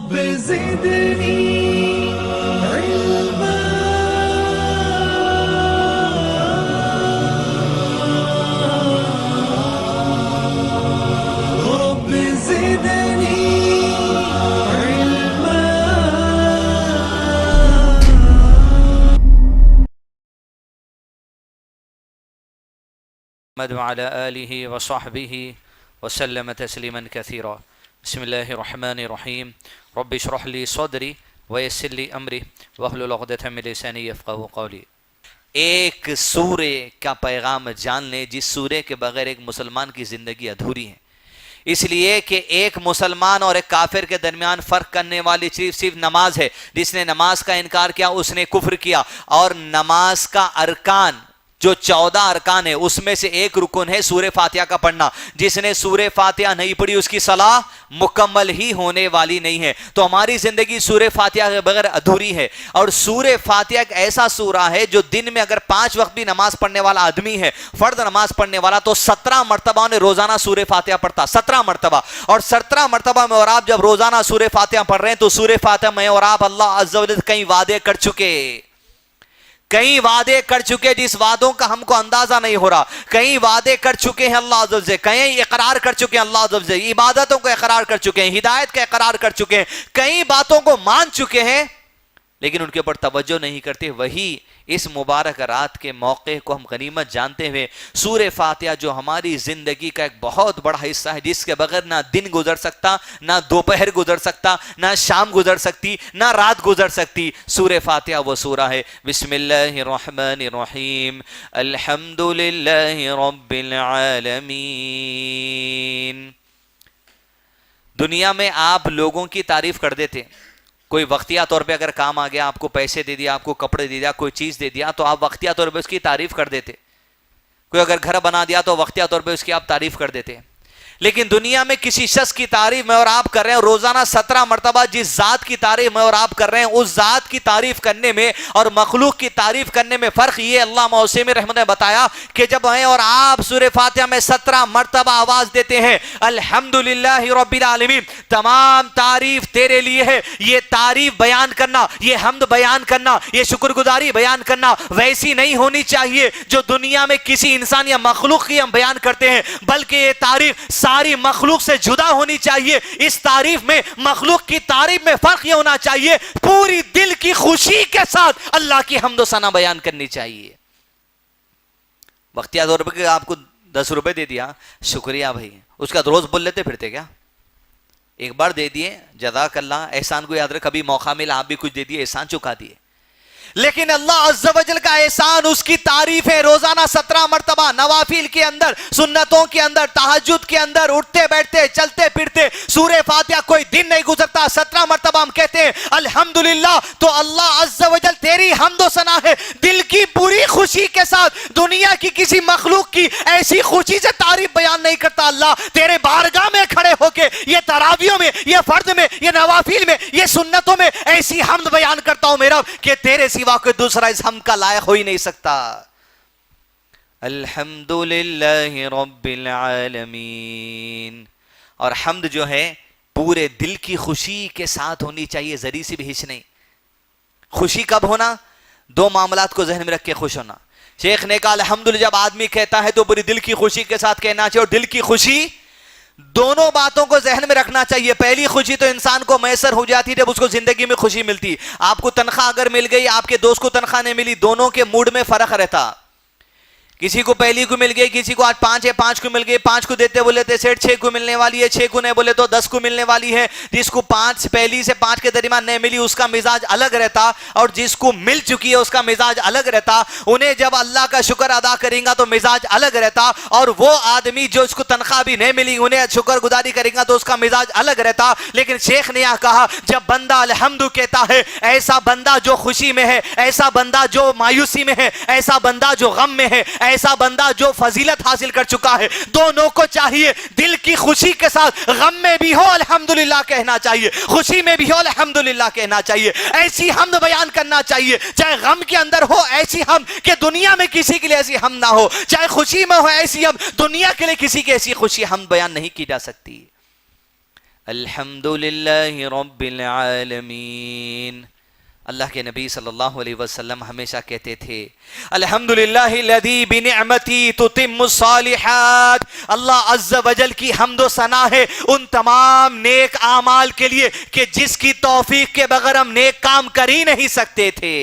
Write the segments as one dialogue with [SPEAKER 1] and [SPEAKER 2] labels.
[SPEAKER 1] رب زدني علما رب زدني علما.
[SPEAKER 2] محمد وعلى آله وصحبه وسلم تسلیما كثيرا. بسم اللہ الرحمن الرحیم. رب اشرح لی صدری ویسر لی امری واحلل عقدۃ من لسانی یفقہوا قولی. ایک سورے کا پیغام جان لیں جس سورے کے بغیر ایک مسلمان کی زندگی ادھوری ہے. اس لیے کہ ایک مسلمان اور ایک کافر کے درمیان فرق کرنے والی صرف نماز ہے. جس نے نماز کا انکار کیا اس نے کفر کیا. اور نماز کا ارکان جو 14 ارکان ہے اس میں سے ایک رکن ہے سورہ فاتحہ کا پڑھنا. جس نے سورہ فاتحہ نہیں پڑھی اس کی صلاح مکمل ہی ہونے والی نہیں ہے. تو ہماری زندگی سورہ فاتحہ کے بغیر ادھوری ہے. اور سورہ فاتحہ ایک ایسا سورہ ہے جو دن میں اگر 5 وقت بھی نماز پڑھنے والا آدمی ہے, فرض نماز پڑھنے والا, تو 17 مرتبہ انہیں روزانہ سورہ فاتحہ پڑھتا. 17 مرتبہ. اور 17 مرتبہ میں اور آپ جب روزانہ سورہ فاتحہ پڑھ رہے ہیں تو سورہ فاتحہ میں اور آپ اللہ عز و جل کئی وعدے کر چکے, کئی وعدے کر چکے جس وعدوں کا ہم کو اندازہ نہیں ہو رہا. کئی وعدے کر چکے ہیں اللہ عز و جل, کئی اقرار کر چکے ہیں اللہ عز و جل, عبادتوں کو اقرار کر چکے ہیں, ہدایت کا اقرار کر چکے ہیں, کئی باتوں کو مان چکے ہیں, لیکن ان کے اوپر توجہ نہیں کرتے. وہی اس مبارک رات کے موقع کو ہم غنیمت جانتے ہوئے سورہ فاتحہ جو ہماری زندگی کا ایک بہت بڑا حصہ ہے, جس کے بغیر نہ دن گزر سکتا, نہ دوپہر گزر سکتا, نہ شام گزر سکتی, نہ رات گزر سکتی. سورہ فاتحہ وہ سورہ ہے. بسم اللہ الرحمن الرحیم. الحمد للہ رب العالمین. دنیا میں آپ لوگوں کی تعریف کر دیتے. کوئی وقتیہ طور پہ اگر کام آ گیا, آپ کو پیسے دے دیا, آپ کو کپڑے دے دیا, کوئی چیز دے دیا, تو آپ وقتیہ طور پہ اس کی تعریف کر دیتے. کوئی اگر گھر بنا دیا تو وقتیہ طور پہ اس کی آپ تعریف کر دیتے. لیکن دنیا میں کسی شخص کی تعریف میں اور آپ کر رہے ہیں روزانہ 17 مرتبہ, جس ذات کی تعریف میں اور آپ کر رہے ہیں اس ذات کی تعریف کرنے میں اور مخلوق کی تعریف کرنے میں فرق یہ اللہ موسمی رحمت نے بتایا کہ جب ہیں اور آپ سورہ فاتحہ میں 17 مرتبہ آواز دیتے ہیں الحمدللہ رب العالمین, تمام تعریف تیرے لیے ہے. یہ تعریف بیان کرنا, یہ حمد بیان کرنا, یہ شکر گزاری بیان کرنا ویسی نہیں ہونی چاہیے جو دنیا میں کسی انسان یا مخلوق کی ہم بیان کرتے ہیں, بلکہ یہ تعریف ساری مخلوق سے جدا ہونی چاہیے. اس تعریف میں مخلوق کی تعریف میں فرق یہ ہونا چاہیے, پوری دل کی خوشی کے ساتھ اللہ کی حمد و ثنا بیان کرنی چاہیے. وقتیہ طور پر آپ کو 10 روپے دے دیا, شکریہ بھائی, اس کا روز بول لیتے پھرتے کیا؟ ایک بار دے دیے جزاک اللہ, احسان کو یاد رکھ, کبھی موقع ملا آپ بھی کچھ دے دیے, احسان چکا دیے. لیکن اللہ عز و جل کا احسان, اس کی تعریف ہے روزانہ 17 مرتبہ, نوافل کے اندر, سنتوں کے اندر, تہجد کے اندر, اٹھتے بیٹھتے چلتے پھرتے. سورہ فاتحہ کوئی دن نہیں گزرتا 17 مرتبہ ہم کہتے ہیں الحمدللہ. تو اللہ عز و جل تیری حمد و ثنا ہے دل کی پوری خوشی کے ساتھ. دنیا کی کسی مخلوق کی ایسی خوشی سے تعریف بیان نہیں کرتا. اللہ تیرے بارگاہ میں کھڑے ہو کے یہ تراویحوں میں, یہ فرض میں, یہ نوافل میں, یہ سنتوں میں ایسی حمد بیان کرتا ہوں میرا کہ تیرے سوا کوئی دوسرا اس حمد کا لائق ہو ہی نہیں سکتا. الحمدللہ رب العالمین. اور حمد جو ہے پورے دل کی خوشی کے ساتھ ہونی چاہیے, ذری سی بھی ہچ نہیں. خوشی کب ہونا؟ 2 معاملات کو ذہن میں رکھ کے خوش ہونا. شیخ نے کہا الحمدللہ جب آدمی کہتا ہے تو پوری دل کی خوشی کے ساتھ کہنا چاہیے. اور دل کی خوشی دونوں باتوں کو ذہن میں رکھنا چاہیے. پہلی خوشی تو انسان کو میسر ہو جاتی جب اس کو زندگی میں خوشی ملتی. آپ کو تنخواہ اگر مل گئی, آپ کے دوست کو تنخواہ نہیں ملی, دونوں کے موڈ میں فرق رہتا. کسی کو پہلی کو مل گئی, کسی کو آج 5 ہے 5 کو مل گئی, 5 کو دیتے بولے تھے سیٹ 6 کو ملنے والی ہے, 6 کو نہیں بولے تو 10 کو ملنے والی ہے. جس کو 5 پہلی سے 5 کے درمیان نہیں ملی اس کا مزاج الگ رہتا, اور جس کو مل چکی ہے اس کا مزاج الگ رہتا. انہیں جب اللہ کا شکر ادا کریں گا تو مزاج الگ رہتا, اور وہ آدمی جو اس کو تنخواہ بھی نہیں ملی انہیں شکر گزاری کریں گا تو اس کا مزاج الگ رہتا. لیکن شیخ نے یہ کہا جب بندہ الحمد کہتا ہے, ایسا بندہ جو خوشی میں ہے, ایسا بندہ جو مایوسی میں ہے, ایسا بندہ جو غم میں ہے, ایسا بندہ جو فضیلت حاصل کر چکا ہے, دونوں کو چاہیے دل کی خوشی کے ساتھ غم میں بھی ہو الحمدللہ کہنا چاہیے, خوشی میں بھی ہو الحمدللہ کہنا چاہیے. ایسی حمد بیان کرنا چاہیے, چاہے غم کے اندر ہو ایسی حمد کہ دنیا میں کسی کے لیے ایسی حمد نہ ہو, چاہے خوشی میں ہو ایسی حمد, دنیا کے لیے کسی کی ایسی خوشی حمد بیان نہیں کی جا سکتی. الحمدللہ رب العالمین۔ اللہ کے نبی صلی اللہ علیہ وسلم ہمیشہ کہتے تھے الحمدللہ الذی بنعمتی تتم الصالحات، اللہ عز و جل کی حمد و ثنا ہے ان تمام نیک اعمال کے لیے کہ جس کی توفیق کے بغیر ہم نیک کام کر ہی نہیں سکتے تھے۔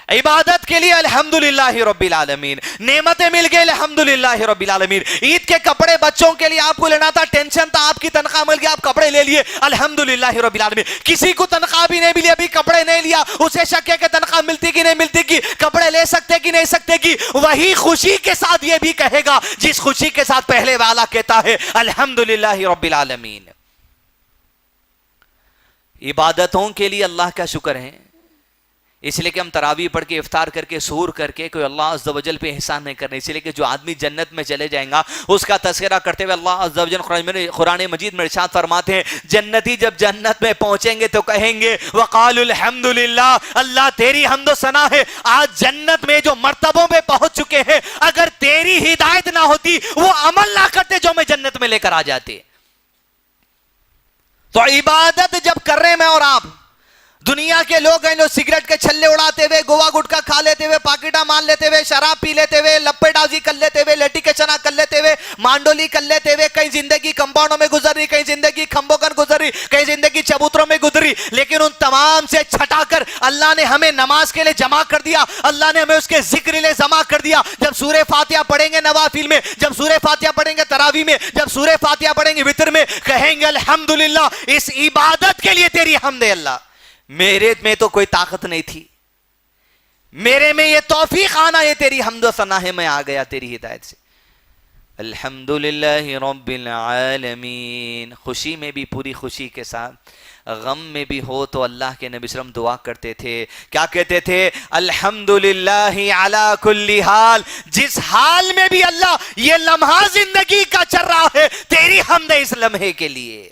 [SPEAKER 2] عبادت کے لیے الحمدللہ رب العالمین، نعمتیں مل گئے الحمدللہ رب العالمین، عید کے کپڑے بچوں کے لیے آپ کو لینا تھا، ٹینشن تھا، آپ کی تنخواہ مل گیا، آپ کپڑے لے لیے الحمدللہ رب العالمین۔ کسی کو تنخواہ بھی نہیں ملی، ابھی کپڑے نہیں لیا، اسے شک ہے کہ تنخواہ ملتی کہ نہیں ملتی کی، کپڑے لے سکتے کہ نہیں سکتے کی، وہی خوشی کے ساتھ یہ بھی کہے گا جس خوشی کے ساتھ پہلے والا کہتا ہے الحمدللہ رب العالمین۔ عبادتوں کے لیے اللہ کا شکر ہے، اس لیے کہ ہم تراویح پڑھ کے افطار کر کے سحور کر کے کوئی اللہ عز و جل پہ احسان نہیں کرنے، اس لیے کہ جو آدمی جنت میں چلے جائیں گا اس کا تذکرہ کرتے ہوئے اللہ عز و جل قرآن مجید میں ارشاد فرماتے ہیں جنتی جب جنت میں پہنچیں گے تو کہیں گے وقالوا الحمدللہ، اللہ تیری حمد و ثنا ہے، آج جنت میں جو مرتبوں میں پہنچ چکے ہیں، اگر تیری ہدایت نہ ہوتی وہ عمل نہ کرتے جو میں جنت میں لے کر آ جاتے۔ تو عبادت جب کر رہے ہیں میں اور آپ، دنیا کے لوگ ہیں جو سگریٹ کے چھلے اڑاتے ہوئے، گوا گٹکا کھا لیتے ہوئے، پاکیٹا مان لیتے ہوئے، شراب پی لیتے ہوئے، لپے ڈازی کر لیتے ہوئے، لیٹی کے چنا کر لیتے ہوئے، مانڈولی کر لیتے ہوئے، کہیں زندگی کمپاؤنڈوں میں گزر رہی، کہیں زندگی کھمبوکن گزر رہی، کہیں زندگی چبوتروں میں گزر رہی، لیکن ان تمام سے چھٹا کر اللہ نے ہمیں نماز کے لیے جمع کر دیا، اللہ نے ہمیں اس کے ذکر لیے جمع کر دیا۔ جب سورہ فاتحہ پڑھیں گے نوافل میں، جب سورہ فاتحہ پڑھیں گے تراویح میں، جب سورہ فاتحہ پڑھیں گے وتر میں، کہیں گے الحمدللہ، اس عبادت کے لیے تیری حمد ہے اللہ، میرے میں تو کوئی طاقت نہیں تھی، میرے میں یہ توفیق آنا یہ تیری حمد و ثنا ہے، میں آ گیا تیری ہدایت سے۔ الحمدللہ رب العالمین۔ خوشی میں بھی پوری خوشی کے ساتھ، غم میں بھی ہو تو اللہ کے نبی صلی اللہ علیہ وسلم دعا کرتے تھے، کیا کہتے تھے؟ الحمدللہ علی کل حال، جس حال میں بھی اللہ یہ لمحہ زندگی کا چل رہا ہے تیری حمد ہے اس لمحے کے لیے۔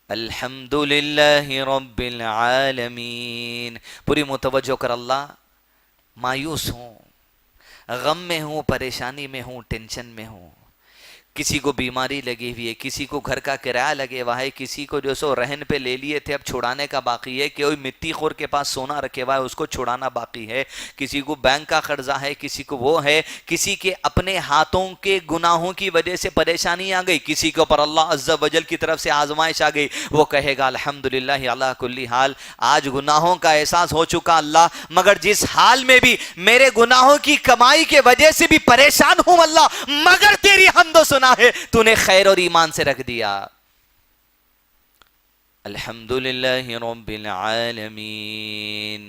[SPEAKER 2] الحمدللہ رب العالمین۔ پوری متوجہ کر، اللہ مایوس ہوں، غم میں ہوں، پریشانی میں ہوں، ٹینشن میں ہوں، کسی کو بیماری لگی ہوئی ہے، کسی کو گھر کا کرایہ لگے ہوا ہے، کسی کو جو سو رہن پہ لے لیے تھے اب چھڑانے کا باقی ہے، کوئی مٹی خور کے پاس سونا رکھے ہوا ہے اس کو چھڑانا باقی ہے، کسی کو بینک کا قرضہ ہے، کسی کو وہ ہے، کسی کے اپنے ہاتھوں کے گناہوں کی وجہ سے پریشانی آ گئی، کسی کے اوپر اللہ عز و جل کی طرف سے آزمائش آ گئی، وہ کہے گا الحمدللہ علی کل حال، آج گناہوں کا احساس ہو چکا اللہ، مگر جس حال میں بھی میرے گناہوں کی کمائی کے وجہ سے بھی پریشان ہوں اللہ، مگر تیری حمد و ثنا ہے، تو نے خیر اور ایمان سے رکھ دیا۔ الحمدللہ رب العالمین۔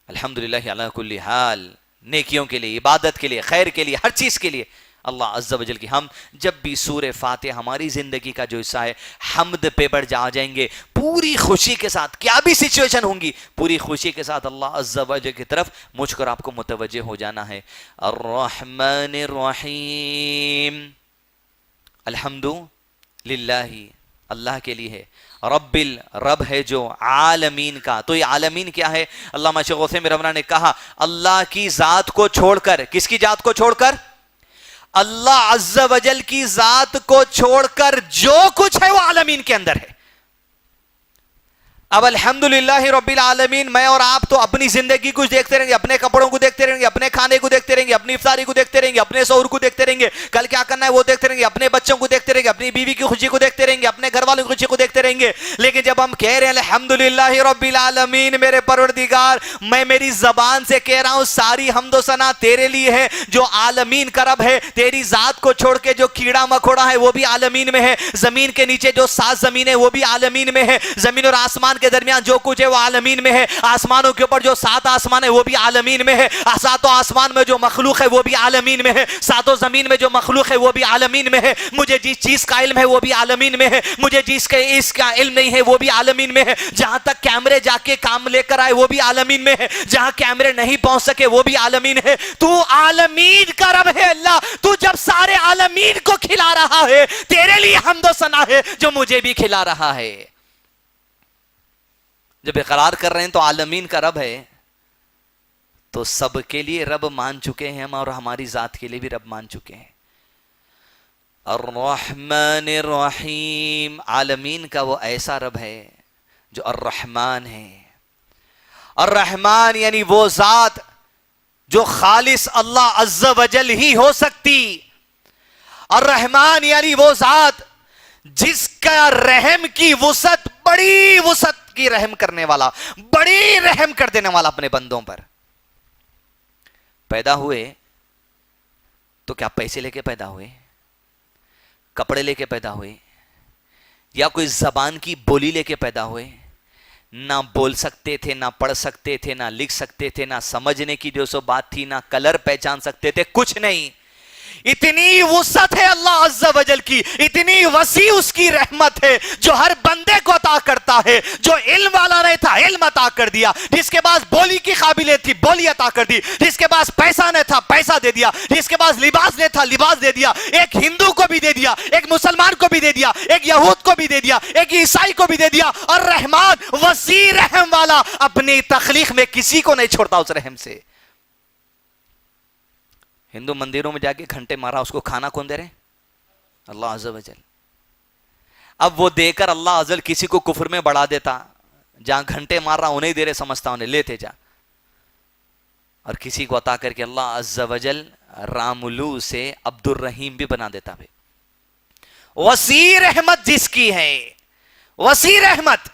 [SPEAKER 2] الحمدللہ علی کل حال، نیکیوں کے لیے، عبادت کے لیے، خیر کے لیے، ہر چیز کے لیے اللہ عز و جل کی ہم جب بھی سورہ فاتحہ ہماری زندگی کا جو حصہ ہے حمد پہ بڑھ جائیں گے، پوری خوشی کے ساتھ، کیا بھی سچویشن ہوں گی پوری خوشی کے ساتھ اللہ عز و جل کی طرف مجھ کر آپ کو متوجہ ہو جانا ہے۔ الرحمن الرحیم، الحمد للہ اللہ کے لیے ہے، رب ہے جو عالمین کا، تو یہ عالمین کیا ہے؟ علامہ شیخ عثیمین رحمہ نے کہا اللہ کی ذات کو چھوڑ کر، کس کی ذات کو چھوڑ کر؟ اللہ عز و جل کی ذات کو چھوڑ کر جو کچھ ہے وہ عالمین کے اندر ہے۔ اب الحمدللہ رب العالمین، میں اور آپ تو اپنی زندگی کچھ دیکھتے رہیں گے، اپنے کپڑوں کو دیکھتے رہیں گے، اپنے کھانے کو دیکھتے رہیں گے، اپنی افطاری کو دیکھتے رہیں گے، اپنے سحور کو دیکھتے رہیں گے، کل کیا کرنا ہے وہ دیکھتے رہیں گے، اپنے بچوں کو دیکھتے رہیں گے، اپنی بیوی کی خوشی کو دیکھتے رہیں گے، اپنے گھر والوں کی خوشی کو دیکھتے رہیں گے، لیکن جب ہم کہہ رہے ہیں الحمدللہ رب العالمین، میرے پروردگار، میں میری زبان سے کہہ رہا ہوں ساری حمد و ثنا تیرے لیے ہے جو عالمین کا رب ہے، تیری ذات کو چھوڑ کے جو کیڑا مکوڑا ہے وہ بھی عالمین میں ہے، زمین کے نیچے جو 7 زمینیں وہ بھی عالمین میں ہے، زمین اور آسمان کے درمیان جو کچھ وہ عالمین میں ہے، آسمانوں کے اوپر جو 7 آسمان ہے وہ بھی عالمین میں ہے، 7 آسمان میں جو مخلوق ہے وہ بھی عالمین میں ہے، 7 زمین میں جو مخلوق ہے وہ بھی عالمین میں ہے، مجھے جس چیز کا علم ہے وہ بھی عالمین میں ہے، مجھے جس کے اس کا علم نہیں ہے وہ بھی عالمین میں ہے، جہاں تک کیمرے جا کے کام لے کر آئے وہ بھی عالمین میں ہے، جہاں کیمرے نہیں پہنچ سکے وہ بھی عالمین ہے، تو عالمین کا رب ہے اللہ، تو جب سارے عالمین کو کھلا رہا ہے تیرے لیے حمد و ثنا ہے جو مجھے بھی کھلا رہا ہے۔ جب اقرار کر رہے ہیں تو عالمین کا رب ہے تو سب کے لیے رب مان چکے ہیں ہم، اور ہماری ذات کے لیے بھی رب مان چکے ہیں۔ الرحمن الرحیم، عالمین کا وہ ایسا رب ہے جو الرحمن ہے. الرحمن یعنی وہ ذات جو خالص اللہ عز و جل ہی ہو سکتی. الرحمن یعنی وہ ذات جس کا رحم کی وسعت بڑی وسعت کی رحم کرنے والا، بڑی رحم کر دینے والا اپنے بندوں پر. پیدا ہوئے تو کیا پیسے لے کے پیدا ہوئے، کپڑے لے کے پیدا ہوئے، یا کوئی زبان کی بولی لے کے پیدا ہوئے؟ نہ بول سکتے تھے، نہ پڑھ سکتے تھے، نہ لکھ سکتے تھے، نہ سمجھنے کی جو سو بات تھی، نہ کلر پہچان سکتے تھے، کچھ نہیں. اتنی وسعت ہے اللہ عز و جل کی، اتنی وسیع اس کی رحمت ہے جو ہر بندے کو عطا کرتا ہے. جو علم والا نہیں تھا علم عطا کر دیا، جس کے پاس بولی کی قابلیت تھی بولی عطا کر دی، جس کے پاس پیسہ نہیں تھا پیسہ دے دیا، جس کے پاس لباس نہیں تھا لباس دے دیا. ایک ہندو کو بھی دے دیا، ایک مسلمان کو بھی دے دیا، ایک یہود کو بھی دے دیا، ایک عیسائی کو بھی دے دیا. اور رحمان وسیع رحم والا اپنی تخلیق میں کسی کو نہیں چھوڑتا اس رحم سے. ہندو مندروں میں جا کے گھنٹے مارا، اس کو کھانا کون دے رہے؟ اللہ عز و جل. اب وہ دے کر اللہ عز و جل کسی کو کفر میں بڑھا دیتا. جہاں گھنٹے مار رہا انہیں دے رہے سمجھتا انہیں لیتے جا، اور کسی کو عطا کر کے اللہ عز و جل راملو سے عبد الرحیم بھی بنا دیتا. وسیع رحمت جس کی ہے، وسیع رحمت،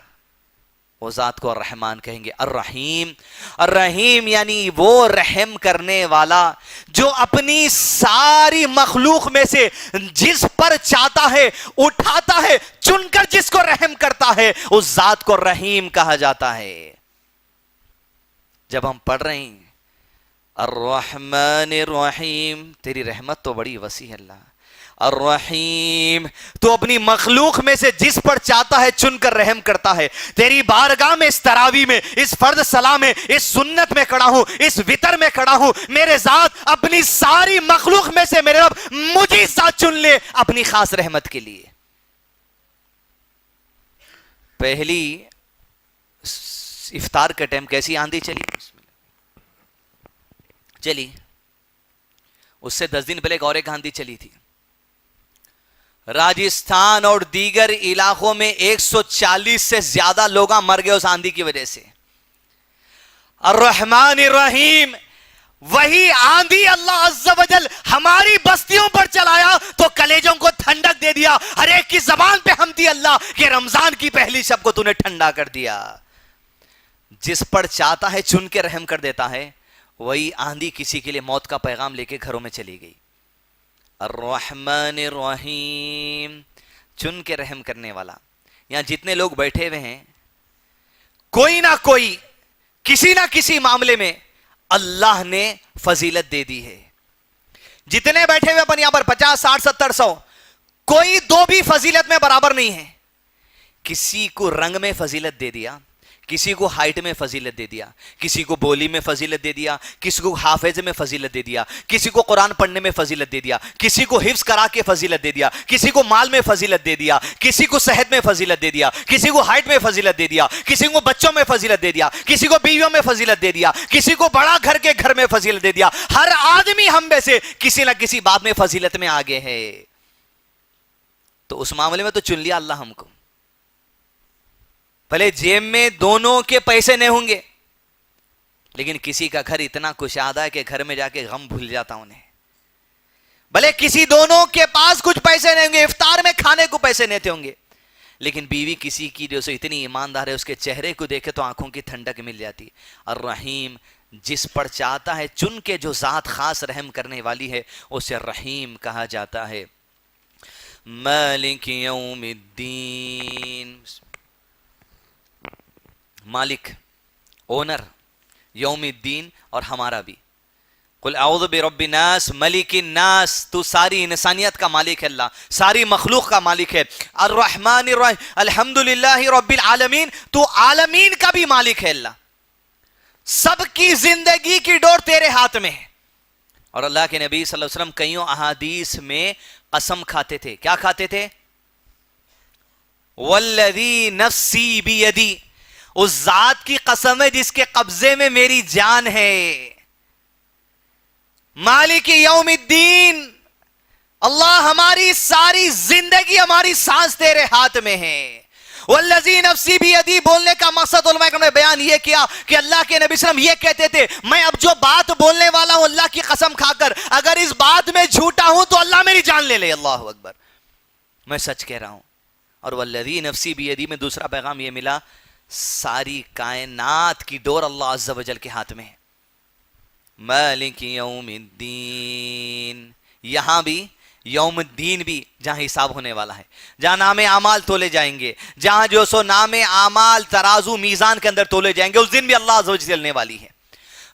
[SPEAKER 2] وہ ذات کو الرحمن کہیں گے. الرحیم، الرحیم یعنی وہ رحم کرنے والا جو اپنی ساری مخلوق میں سے جس پر چاہتا ہے اٹھاتا ہے، چن کر جس کو رحم کرتا ہے، اس ذات کو رحیم کہا جاتا ہے. جب ہم پڑھ رہے ہیں الرحمن الرحیم، تیری رحمت تو بڑی وسیع ہے اللہ. الرحیم، تو اپنی مخلوق میں سے جس پر چاہتا ہے چن کر رحم کرتا ہے. تیری بارگاہ میں اس تراویح میں، اس فرض صلاح میں، اس سنت میں کھڑا ہوں، اس وتر میں کھڑا ہوں، میرے ذات اپنی ساری مخلوق میں سے میرے رب مجھے ساتھ چن لے اپنی خاص رحمت کے لیے. پہلی افطار کا ٹائم کیسی آندھی چلی، اس سے 10 دن پہلے ایک اور ایک آندھی چلی تھی. راجستھان اور دیگر علاقوں میں 140 سے زیادہ لوگ مر گئے اس آندھی کی وجہ سے. الرحمن الرحیم، وہی آندھی اللہ عز و جل ہماری بستیوں پر چلایا تو کلیجوں کو ٹھنڈک دے دیا. ہر ایک کی زبان پہ حمدی اللہ کہ رمضان کی پہلی شب کو تو نے ٹھنڈا کر دیا. جس پر چاہتا ہے چن کے رحم کر دیتا ہے. وہی آندھی کسی کے لیے موت کا پیغام لے کے گھروں میں چلی گئی. الرحمن الرحیم، چن کے رحم کرنے والا. یہاں جتنے لوگ بیٹھے ہوئے ہیں، کوئی نہ کوئی کسی نہ کسی معاملے میں اللہ نے فضیلت دے دی ہے. جتنے بیٹھے ہوئے اپن یہاں پر 50 60 70 100، کوئی دو بھی فضیلت میں برابر نہیں ہے. کسی کو رنگ میں فضیلت دے دیا، کسی کو ہائٹ میں فضیلت دے دیا، کسی کو بولی میں فضیلت دے دیا، کسی کو حافظ میں فضیلت دے دیا، کسی کو قرآن پڑھنے میں فضیلت دے دیا، کسی کو حفظ کرا کے فضیلت دے دیا، کسی کو مال میں فضیلت دے دیا، کسی کو صحت میں فضیلت دے دیا، کسی کو ہائٹ میں فضیلت دے دیا، کسی کو بچوں میں فضیلت دے دیا، کسی کو بیویوں میں فضیلت دے دیا، کسی کو بڑا گھر کے گھر میں فضیلت دے دیا. ہر آدمی ہم میں سے کسی نہ کسی بات میں فضیلت میں آگے ہے. تو اس معاملے میں تو چن لیا اللہ ہم کو. بھلے جیب میں دونوں کے پیسے نہیں ہوں گے، لیکن کسی کا گھر اتنا کشادہ ہے کہ گھر میں جا کے غم بھول جاتا انہیں. بھلے کسی دونوں کے پاس کچھ پیسے نہیں ہوں گے، افطار میں کھانے کو پیسے نہیں ہوں گے، لیکن بیوی کسی کی جو اتنی ایماندار ہے، اس کے چہرے کو دیکھے تو آنکھوں کی ٹھنڈک مل جاتی. الرحیم، جس پر چاہتا ہے چن کے جو ذات خاص رحم کرنے والی ہے اسے رحیم کہا جاتا ہے. مالک یوم الدین، مالک، اونر، یوم الدین، اور ہمارا بھی. قل اعوذ برب الناس ملک الناس، تو ساری انسانیت کا مالک ہے اللہ، ساری مخلوق کا مالک ہے. الرحمن الرحیم، الحمدللہ رب العالمین، تو عالمین کا بھی مالک ہے اللہ. سب کی زندگی کی ڈور تیرے ہاتھ میں ہے. اور اللہ کے نبی صلی اللہ علیہ وسلم کئیوں احادیث میں قسم کھاتے تھے. کیا کھاتے تھے؟ والذی نفسی بیدی، اس ذات کی قسم ہے جس کے قبضے میں میری جان ہے. مالک یوم الدین،
[SPEAKER 3] اللہ ہماری ساری زندگی ہماری سانس تیرے ہاتھ میں ہے. والذی نفسی بیدی بولنے کا مقصد علماء کرام نے بیان یہ کیا کہ اللہ کے نبی صلی اللہ علیہ وسلم یہ کہتے تھے میں اب جو بات بولنے والا ہوں اللہ کی قسم کھا کر اگر اس بات میں جھوٹا ہوں تو اللہ میری جان لے لے. اللہ اکبر, میں سچ کہہ رہا ہوں. اور والذی نفسی بیدی میں دوسرا پیغام یہ ملا ساری کائنات کی ڈور اللہ عز و جل کے ہاتھ میں ہے. مالک یوم الدین, یہاں بھی یوم الدین بھی جہاں حساب ہونے والا ہے, جہاں نام اعمال تولے جائیں گے, جہاں جو سو نام اعمال ترازو میزان کے اندر تولے جائیں گے, اس دن بھی اللہ عز و جل چلنے والی ہے.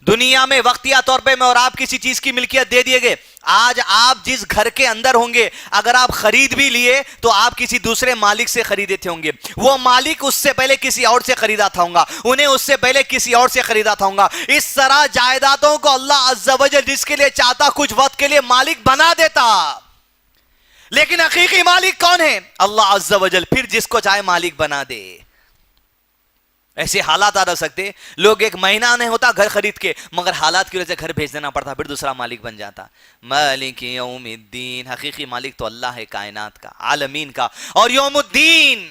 [SPEAKER 3] دنیا میں وقتیہ طور پہ میں اور آپ کسی چیز کی ملکیت دے دیے گئے. آج آپ جس گھر کے اندر ہوں گے اگر آپ خرید بھی لیے تو آپ کسی دوسرے مالک سے خریدے تھے ہوں گے. وہ مالک اس سے پہلے کسی اور سے خریدا تھا ہوں گا, انہیں اس سے پہلے کسی اور سے خریدا تھا ہوں گا. اس طرح جائیدادوں کو اللہ عز و جل جس کے لیے چاہتا کچھ وقت کے لیے مالک بنا دیتا. لیکن حقیقی مالک کون ہے؟ اللہ عز و جل. پھر جس کو چاہے مالک بنا دے. ایسے حالات آ سکتے, لوگ ایک مہینہ نہیں ہوتا گھر خرید کے, مگر حالات کی وجہ سے گھر بھیج دینا پڑتا, پھر دوسرا مالک بن جاتا. مالک یوم الدین, حقیقی مالک تو اللہ ہے کائنات کا, عالمین کا. اور یوم الدین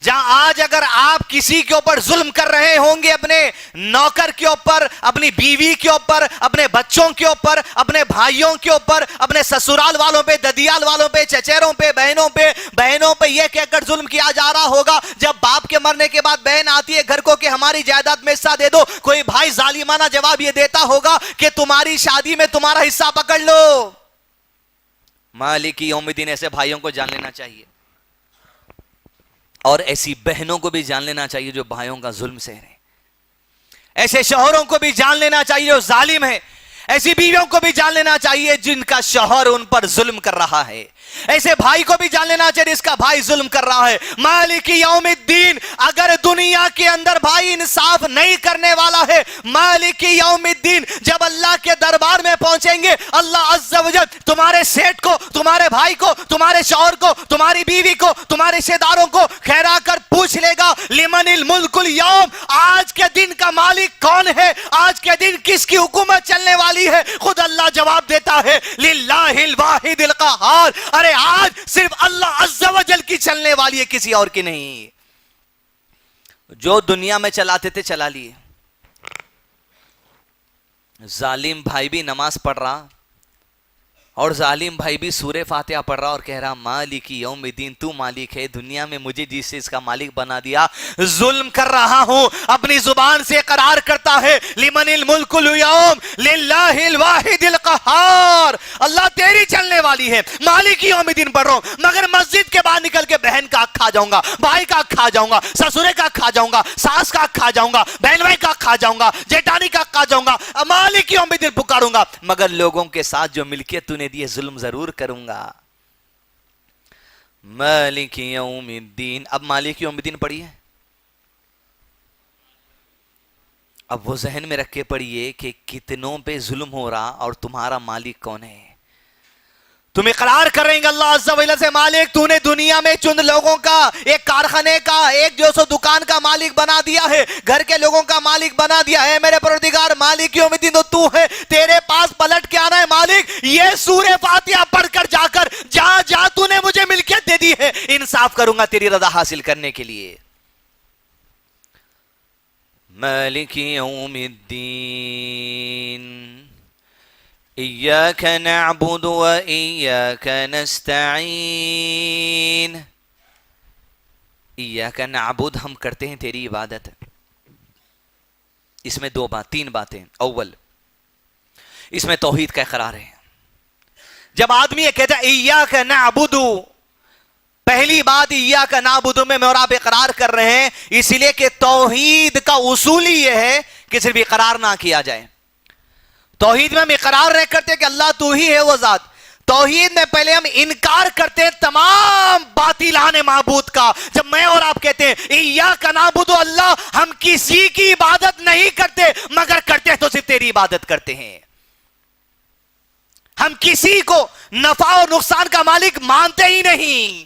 [SPEAKER 3] جہاں آج اگر آپ کسی کے اوپر ظلم کر رہے ہوں گے, اپنے نوکر کے اوپر, اپنی بیوی کے اوپر, اپنے بچوں کے اوپر, اپنے بھائیوں کے اوپر, اپنے سسرال والوں پہ, ددیال والوں پہ, چچیروں پہ, بہنوں پہ یہ کہہ کر ظلم کیا جا رہا ہوگا جب باپ کے مرنے کے بعد بہن آتی ہے گھر کو کہ ہماری جائیداد میں حصہ دے دو, کوئی بھائی ظالمانہ جواب یہ دیتا ہوگا کہ تمہاری شادی میں تمہارا حصہ پکڑ لو. مالک یوم الدین ایسے بھائیوں کو جان لینا چاہیے, اور ایسی بہنوں کو بھی جان لینا چاہیے جو بھائیوں کا ظلم سہ رہے ہیں. ایسے شوہروں کو بھی جان لینا چاہیے جو ظالم ہے. ایسی بیویوں کو بھی جان لینا چاہیے جن کا شوہر ان پر ظلم کر رہا ہے. ایسے بھائی کو بھی جان لینا چاہیے جس کا بھائی ظلم کر رہا ہے. مالک یوم الدین, اگر دنیا کے اندر بھائی انصاف نہیں کرنے والا ہے, مالک یوم الدین جب اللہ کے دربار میں پہنچیں گے اللہ عز و جل تمہارے سیٹ کو, تمہارے بھائی کو, تمہارے شوہر کو, تمہاری بیوی کو, تمہارے رشتہ داروں کو کھیرا کر پوچھ لے گا لمن الملک اليوم, آج کے دن کا مالک کون ہے, آج کے دن کس کی حکومت چلنے والی ہے. خود اللہ جواب دیتا ہے للہ الواحد القہار, ارے آج صرف اللہ عز و جل کی چلنے والی ہے, کسی اور کی نہیں. جو دنیا میں چلاتے تھے چلا لیے. ظالم بھائی بھی نماز پڑھ رہا اور ظالم بھائی بھی سورہ فاتحہ پڑھ رہا اور کہہ رہا مالک یوم الدین, تو مالک ہے, دنیا میں مجھے جس سے اس کا مالک بنا دیا, ظلم کر رہا ہوں. اپنی زبان سے قرار کرتا ہے لمن الملک اليوم للہ الواحد القہار, اللہ تیری چلنے والی ہے, مالک یوم الدین پڑھ رہا ہوں, مگر مسجد کے باہر نکل کے بہن کا حق کھا جاؤں گا, بھائی کا حق کھا جاؤں گا, سسرے کا حق کھا جاؤں گا, ساس کا حق کھا جاؤں گا, بہن بھائی کا حق کھا جاؤں گا, جیٹانی کا حق کھا جاؤں گا, مالک یوم الدین پکاروں گا, مگر لوگوں کے ساتھ جو ملکیت تو نے دی ہے ظلم ضرور کروں گا. مالک یوم الدین. اب مالک یوم الدین پڑھیے, اب وہ ذہن میں رکھ کے پڑھیے کہ کتنوں پہ ظلم ہو رہا اور تمہارا مالک کون ہے. تم اقرار کر رہے ہیں اللہ عز و جل سے مالک تو نے دنیا میں چند لوگوں کا, ایک کارخانے کا, ایک جو سو دکان کا مالک بنا دیا ہے, گھر کے لوگوں کا مالک بنا دیا ہے. میرے پروردگار مالک یوم الدین تو ہے, تیرے پاس پلٹ کے آنا ہے مالک, یہ سورہ فاتحہ پڑھ کر جا کر جہاں جہاں تو نے مجھے ملکیت دے دی ہے انصاف کروں گا تیری رضا حاصل کرنے کے لیے. مالک یوم الدین ایاک نعبد و ایاک نستعین. ایاک نعبد, ہم کرتے ہیں تیری عبادت. اس میں تین باتیں. اول, اس میں توحید کا اقرار ہے. جب آدمی یہ کہتا ہے ایاک نعبد, پہلی بات ایاک نعبد میں اور آپ اقرار کر رہے ہیں اس لیے کہ توحید کا اصول ہی یہ ہے کہ صرف اقرار نہ کیا جائے. توحید میں ہم اقرار نہیں کرتے کہ اللہ تو ہی ہے وہ ذات. توحید میں پہلے ہم انکار کرتے ہیں تمام باطلان معبود کا. جب میں اور آپ کہتے ہیں ایاک نعبد اللہ, ہم کسی کی عبادت نہیں کرتے مگر کرتے تو صرف تیری عبادت کرتے ہیں. ہم کسی کو نفع اور نقصان کا مالک مانتے ہی نہیں.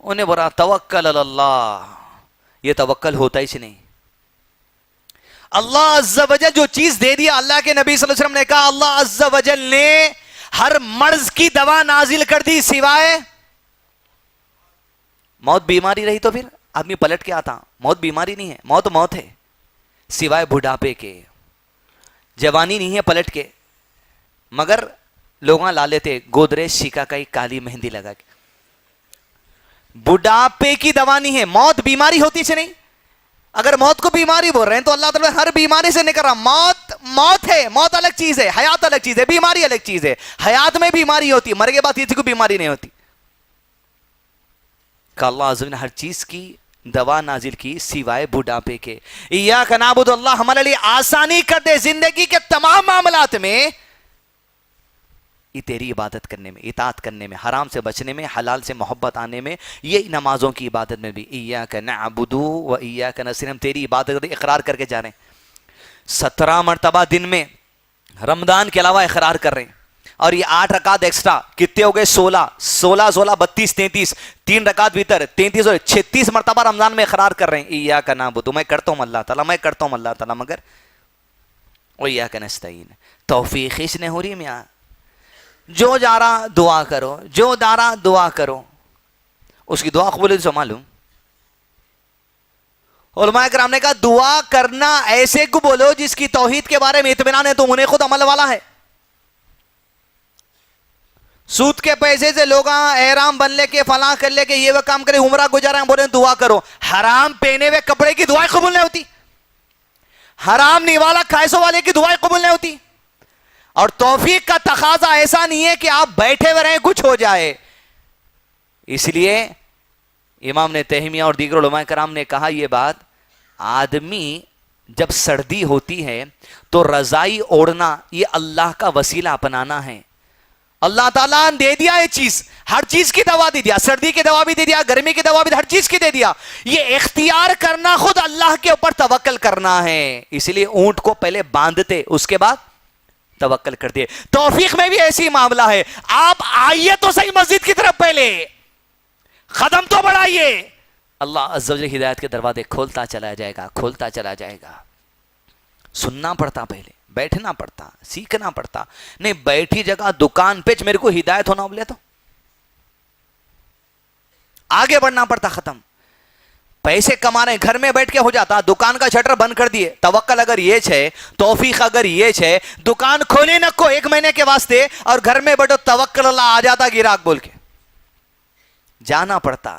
[SPEAKER 3] انہیں بولا توکل علی اللہ، یہ توکل ہوتا ہی نہیں. اللہ عز و جل جو چیز دے دیا، اللہ کے نبی صلی اللہ علیہ وسلم نے کہا اللہ عز و جل نے ہر مرض کی دوا نازل کر دی سوائے موت. بیماری رہی تو پھر آدمی پلٹ کے آتا. موت بیماری نہیں ہے، موت موت ہے، سوائے بڑھاپے کے. جوانی نہیں ہے پلٹ کے، مگر لوگاں لا لیتے گودریج شیکا کا ایک کالی مہندی لگا کے. بڑھاپے کی دوا نہیں ہے، موت بیماری ہوتی سے نہیں. اگر موت کو بیماری بول رہے ہیں تو اللہ تعالیٰ ہر بیماری سے نکل رہا. موت موت ہے، موت الگ چیز ہے، حیات الگ چیز ہے، بیماری الگ چیز ہے. حیات میں بیماری ہوتی ہے، مرنے کے بعد کسی کو بیماری نہیں ہوتی. کہ اللہ عز و جل نے ہر چیز کی دوا نازل کی سوائے بڑھاپے کے. ایاک نعبد، اللہ ہمارے لیے آسانی کر دے زندگی کے تمام معاملات میں، یہ تیری عبادت کرنے میں، اطاعت کرنے میں، حرام سے بچنے میں، حلال سے محبت آنے میں، یہ نمازوں کی عبادت میں بھی. ایاک نعبد و ایاک نستعین، ہم تیری عبادت کرتے اقرار کر کے جا رہے ہیں. 17 مرتبہ دن میں رمضان کے علاوہ اقرار کر رہے ہیں. اور یہ 8 رکعت ایکسٹرا کتنے ہو گئے؟ 16 32 33 3 رکعت بھیتر 33 اور 36 مرتبہ رمضان میں اقرار کر رہے ہیں. ایاک نعبد، میں کرتا ہوں اللہ تعالیٰ، میں کرتا ہوں اللہ تعالیٰ، مگر و ایاک نستعین. توفیق اس نے ہو رہی ہے میاں. جو جا رہا دعا کرو، جو جا رہا دعا کرو. اس کی دعا قبول ہے معلوم. علماء کرام نے کہا دعا کرنا ایسے کو بولو جس کی توحید کے بارے میں اطمینان ہے، تو انہیں خود عمل والا ہے. سود کے پیسے سے لوگ احرام بن لے کے فلاں کر لے کے یہ وہ کام کرے، عمرہ گزارا بولے دعا کرو. حرام پہنے ہوئے کپڑے کی دعائیں قبول نہیں ہوتی، حرام نیوالا کھائسوں والے کی دعائیں قبول نہیں ہوتی. اور توفیق کا تقاضا ایسا نہیں ہے کہ آپ بیٹھے ہوئے رہیں کچھ ہو جائے. اس لیے امام نے تیمیہ اور دیگر علماء کرام نے کہا یہ بات، آدمی جب سردی ہوتی ہے تو رضائی اوڑھنا یہ اللہ کا وسیلہ اپنانا ہے. اللہ تعالیٰ نے دے دیا یہ چیز، ہر چیز کی دوا دے دیا، سردی کی دوا بھی دے دیا، گرمی کی دوا بھی ہر چیز کی دے دیا. یہ اختیار کرنا خود اللہ کے اوپر توکل کرنا ہے. اس لیے اونٹ کو پہلے باندھتے، اس کے بعد توکل کرتے. توفیق میں بھی ایسی معاملہ ہے. آپ آئیے تو صحیح مسجد کی طرف، پہلے قدم تو بڑھائیے. اللہ عز و جل ہدایت کے دروازے کھولتا چلا جائے گا، کھولتا چلا جائے گا. سننا پڑتا، پہلے بیٹھنا پڑتا، سیکھنا پڑتا. نہیں بیٹھی جگہ دکان پہ میرے کو ہدایت ہونا بولے تو آگے بڑھنا پڑتا. ختم. پیسے کما رہے ہیں، گھر میں بیٹھ کے ہو جاتا. دکان کا شٹر بند کر دیے. توکل اگر یہ ہے، توفیق اگر یہ ہے، دکان کھولے نہ کو 1 مہینے کے واسطے، اور گھر میں بیٹھو توکل اللہ آ جاتا گراہک بول کے. جانا پڑتا،